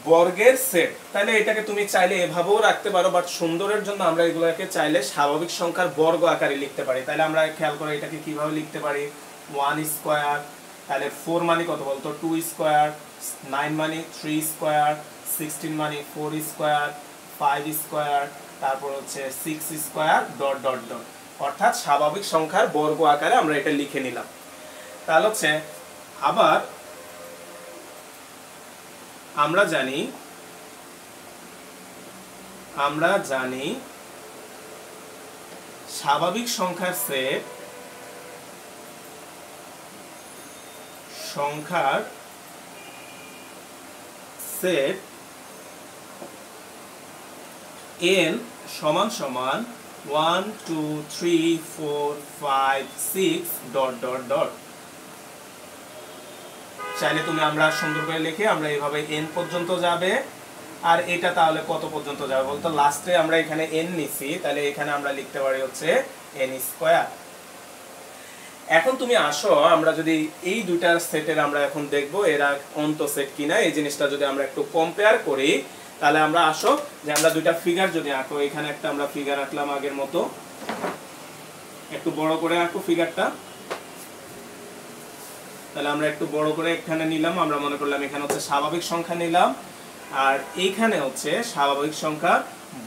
বর্গের সেট। তাহলে এটাকে তুমি চাইলে এভাবেও রাখতে পারো, বাট সুন্দরের জন্য আমরা এগুলোকে চাইলে স্বাভাবিক সংখ্যার বর্গ আকারে লিখতে পারি। তাহলে আমরা খেয়াল করে এটাকে কিভাবে লিখতে পারি, 1 স্কয়ার, তাহলে 4 মানে কত বলতো 2 স্কয়ার, 9 মানে 3 স্কয়ার, 16 মানে 4 স্কয়ার, 5 স্কয়ার, তারপর হচ্ছে 6 স্কয়ার ডট ডট ডট, অর্থাৎ স্বাভাবিক সংখ্যার বর্গ আকারে আমরা এটা লিখে নিলাম। তাহলে হচ্ছে আবার আমরা জানি স্বাভাবিক সংখ্যার সেট n সমান সমান 1 2 3 4 5 6 ডট ডট ডট। চাইলে তুমি আমরা সুন্দর করে লিখে আমরা এইভাবে n পর্যন্ত যাবে, আর এটা তাহলে কত পর্যন্ত যাবে বলতো, লাস্টে আমরা এখানে n নিছি, তাহলে এখানে আমরা লিখতে পারি হচ্ছে n স্কয়ার। এখন তুমি আসো আমরা যদি এই দুইটার সেটের আমরা এখন দেখব এরা অন্ত সেট কিনা, এই জিনিসটা যদি আমরা একটু কম্পেয়ার করি, তাহলে আমরা আসো যে আমরা দুইটা ফিগার যদি আঁকো, এখানে একটা আমরা ফিগার আঁকলাম আগের মতো, একটু বড় করে আঁকো ফিগারটা, তাহলে আমরা একটু বড় করে এখানে নিলাম, আমরা মনে করলাম এখানে হচ্ছে স্বাভাবিক সংখ্যা নিলাম, আর এইখানে হচ্ছে স্বাভাবিক সংখ্যা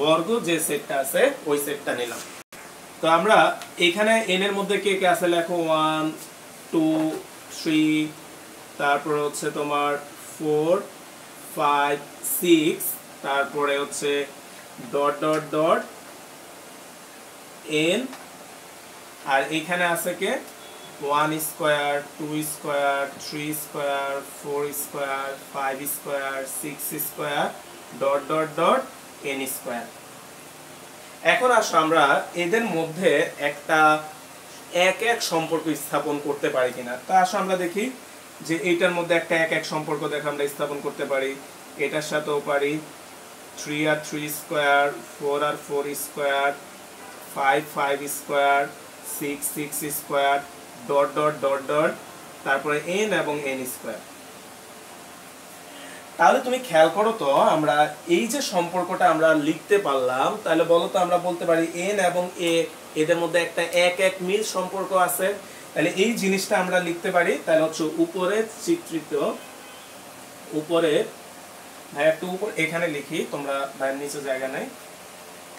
বর্গ যে সেটটা আছে ওই সেটটা নিলাম। তো আমরা এখানে n এর মধ্যে কে কে আছে লেখো, 1 2 3, তারপর হচ্ছে তোমার 4 5 6, তারপরে হচ্ছে ডট ডট ডট n, আর এখানে আছে কে 1 square 2 square 3 square 4 square 5 square 6 square dot dot dot n square. এখন আসো আমরা এদের মধ্যে একটা এক এক সম্পর্ক স্থাপন করতে পারি কিনা। তা আসলে আমরা দেখি যে এইটার মধ্যে একটা এক এক সম্পর্ক দেখে আমরা স্থাপন করতে পারি, এটার সাথেও পারি 3 আর 3 স্কয়ার, 4 আর 4 square, 5 5 square, 6 6 square, dot dot dot dot, তারপরে n এবং n স্কয়ার। তাহলে তুমি খেয়াল করো তো আমরা এই যে সম্পর্কটা আমরা লিখতে পারলাম, তাহলে বলো তো আমরা বলতে পারি n এবং a এদের মধ্যে একটা এক এক মিল সম্পর্ক আছে। তাহলে এই জিনিসটা আমরা লিখতে পারি। তাহলে হচ্ছে উপরে চিত্রিত, উপরে ভাই একটু উপর এখানে লিখি, তোমরা ভাইয়ের নিচে জায়গা নাই,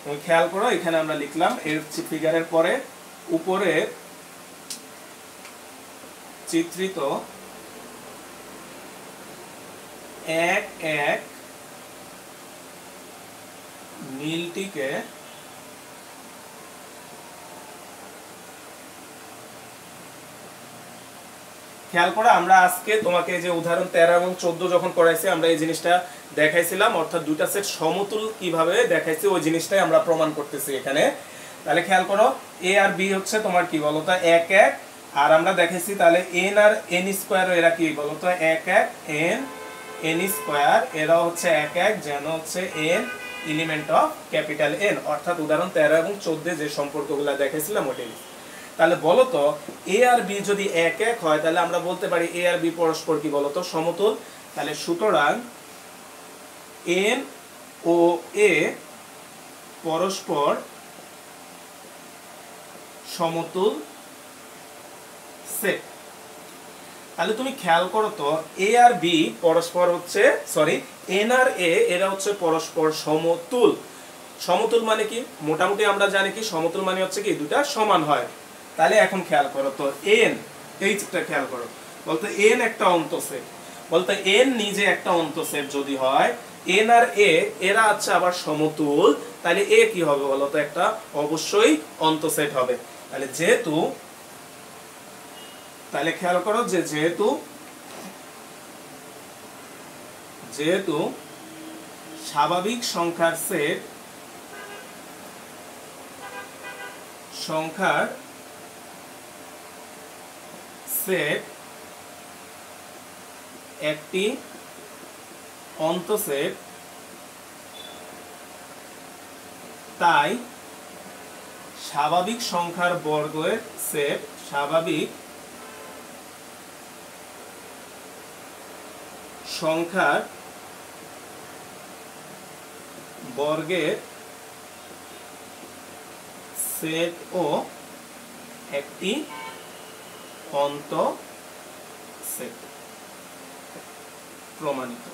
তুমি খেয়াল করো এখানে আমরা লিখলাম এর ফিগারের পরে উপরে চিত্রিত এক এক মিলটিকে খেয়াল করো। আমরা আজকে তোমাকে যে উদাহরণ 13 এবং 14 যখন করাইছি আমরা এই জিনিসটা দেখাইছিলাম, অর্থাৎ দুইটা সেট সমতুল কিভাবে দেখাইছি ওই জিনিসটাই আমরা প্রমাণ করতেছি এখানে। তাহলে খেয়াল করো a আর b হচ্ছে তোমার কি বলতো এক এক, আর আমরা দেখাইছি তাহলে n আর n স্কয়ার এরা কি বলতো এক এক n n স্কয়ার, এরা হচ্ছে এক এক যেন হচ্ছে n element of capital N, অর্থাৎ উদাহরণ 13 এবং 14 যে সম্পর্কগুলো দেখাইছিলাম ওটাই। তাহলে বলো তো a আর b যদি এক এক হয় তাহলে আমরা বলতে পারি a আর b পরস্পর কি বলতো সমতুল। তাহলে সুতরাং n ও a পরস্পর সমতুল সেট। তাহলে তুমি খেয়াল করো তো a আর b পরস্পর হচ্ছে n আর a এরা হচ্ছে পরস্পর সমতুল। সমতুল মানে কি মোটামুটি আমরা জানি কি সমতুল মানে হচ্ছে কি দুটা সমান হয়। তাহলে এখন খেয়াল করো তো n, এই চিত্রটা খেয়াল করো, বলতে n একটা অন্তঃসেট, বলতে n নিজে একটা অন্তঃসেট যদি হয়, n আর a এরা আছে আবার সমতুল, তাহলে a কি হবে বলতো একটা অবশ্যই অন্তঃসেট হবে। তাহলে যেহেতু, তাহলে খেয়াল করো যে যেহেতু স্বাভাবিক সংখ্যার সেট একটি অন্তঃসেট, তাই স্বাভাবিক সংখ্যার বর্গের সেট, স্বাভাবিক সংখ্যার বর্গের সেট ও একটি অন্তঃসেট প্রমাণিত।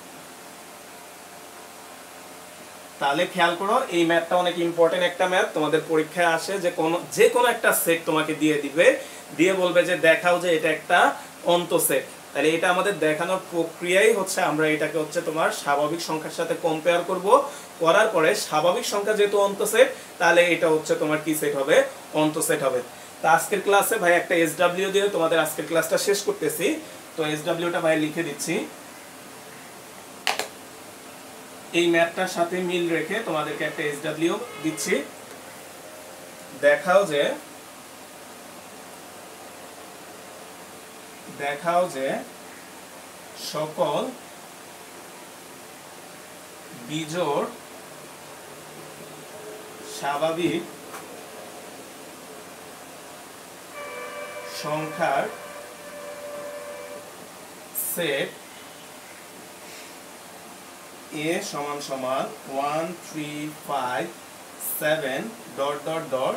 তাহলে খেয়াল করো এই ম্যাথটা অনেক ইম্পর্টেন্ট একটা ম্যাথ, তোমাদের পরীক্ষায় আসে যে কোনো একটা সেট তোমাকে দিয়ে দিবে, দিয়ে বলবে যে দেখাও যে এটা একটা অন্তঃসেট। তাহলে এটা আমাদের দেখানোর প্রক্রিয়াই হচ্ছে আমরা এটাকে হচ্ছে তোমার স্বাভাবিক সংখ্যার সাথে কম্পেয়ার করব, করার পরে স্বাভাবিক সংখ্যা যেহেতু অন্তঃসেট তাহলে এটা হচ্ছে তোমার কি সেট হবে অন্তঃসেট হবে। তো আজকের ক্লাসে ভাই একটা SW দিয়ে তোমাদের আজকের ক্লাসটা শেষ করতেছি। তো SWটা ভাই লিখে দিচ্ছি, এই ম্যাথটার সাথে মিল রেখে তোমাদেরকে একটা SW দিচ্ছি। দেখাও যে সকল বিজোড় স্বাভাবিক সংখ্যার সেট a সমান সমান 1 3 5 7 ডট ডট ডট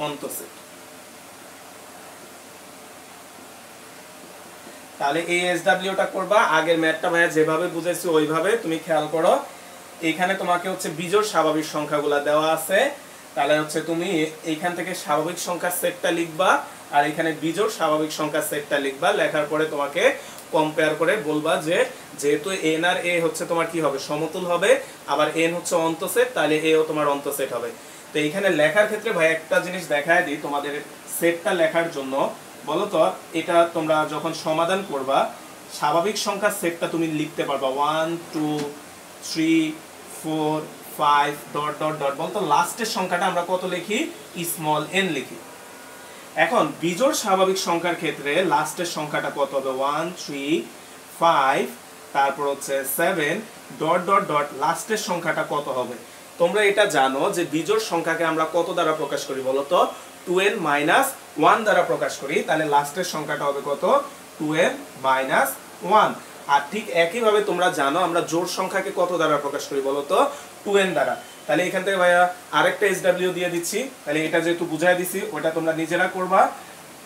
অন্তঃসেট। তাহলে এই SWটা করবা, আগের ম্যাথটা ভাইয়া যেভাবে বুঝাইছি ওইভাবে তুমি খেয়াল করো। এখানে তোমাকে হচ্ছে বিজোড় স্বাভাবিক সংখ্যাগুলো দেওয়া আছে, তাহলে হচ্ছে তুমি এইখান থেকে স্বাভাবিক সংখ্যার সেটটা লিখবা আর এখানে বিজোড় স্বাভাবিক সংখ্যার সেটটা লিখবা। লেখার পরে তোমাকে কম্পেয়ার করে বলবা যে যেহেতু n আর a হচ্ছে তোমার কি হবে সমতুল হবে, আবার n হচ্ছে অন্তঃসেট, তাহলে a ও তোমার অন্তঃসেট হবে। তো এইখানে লেখার ক্ষেত্রে ভাই একটা জিনিস দেখায় দিই তোমাদের সেটটা লেখার জন্য। বলো তো এটা তোমরা যখন সমাধান করবা স্বাভাবিক সংখ্যার সেটটা তুমি লিখতে পারবা 1 2 3 4 5 ডট ডট ডট। বলতো লাস্টের সংখ্যাটা আমরা কত লিখি স্মল n লিখি। এখন বিজোড় স্বাভাবিক সংখ্যার ক্ষেত্রে লাস্টের সংখ্যাটা কত হবে 1 3 5 তারপর হচ্ছে 7 ডট ডট ডট লাস্টের সংখ্যাটা কত হবে তোমরা এটা জানো যে বিজোড় সংখ্যাকে আমরা কত দ্বারা প্রকাশ করি বলো তো 2n - 1 দ্বারা প্রকাশ করি তাহলে লাস্টের সংখ্যাটা হবে কত 2n - 1 আর ঠিক একই ভাবে তোমরা জানো আমরা জোড় সংখ্যাকে কত দ্বারা প্রকাশ করি বলো তো 2n দ্বারা তাহলে এখান থেকে ভাইয়া আরেকটা SW দিয়ে দিচ্ছি তাহলে এটা যেহেতু বুঝাই দিছি ওটা তোমরা নিজেরা করবা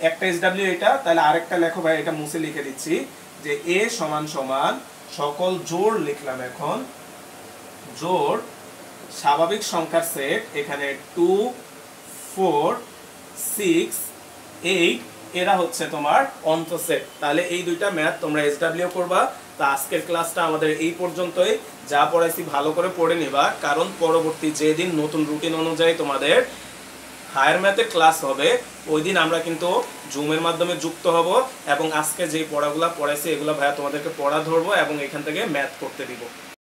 একটা SW এটা তাহলে আরেকটা লেখো ভাই এটা মুছে লিখে দিচ্ছি যে a = সকল জোড় লিখলাম এখন জোড় স্বাভাবিক সংখ্যার সেট এখানে 2 4 6 8 এরা হচ্ছে তোমার অন্ত সেট তাহলে এই দুইটা ম্যাথ তোমরা SW করবা তো আজকের ক্লাসটা আমাদের এই পর্যন্তই যা পড়াইছি ভালো করে পড়ে নিবা কারণ পরবর্তী যেদিন নতুন রুটিন অনুযায়ী তোমাদের হায়ার ম্যাথের ক্লাস হবে ওই দিন আমরা কিন্তু জুমের মাধ্যমে যুক্ত হব এবং আজকে যে পড়াগুলো পড়াইছি এগুলো ভাইয়া তোমাদেরকে পড়া ধরবো এবং এখান থেকে ম্যাথ করতে দিব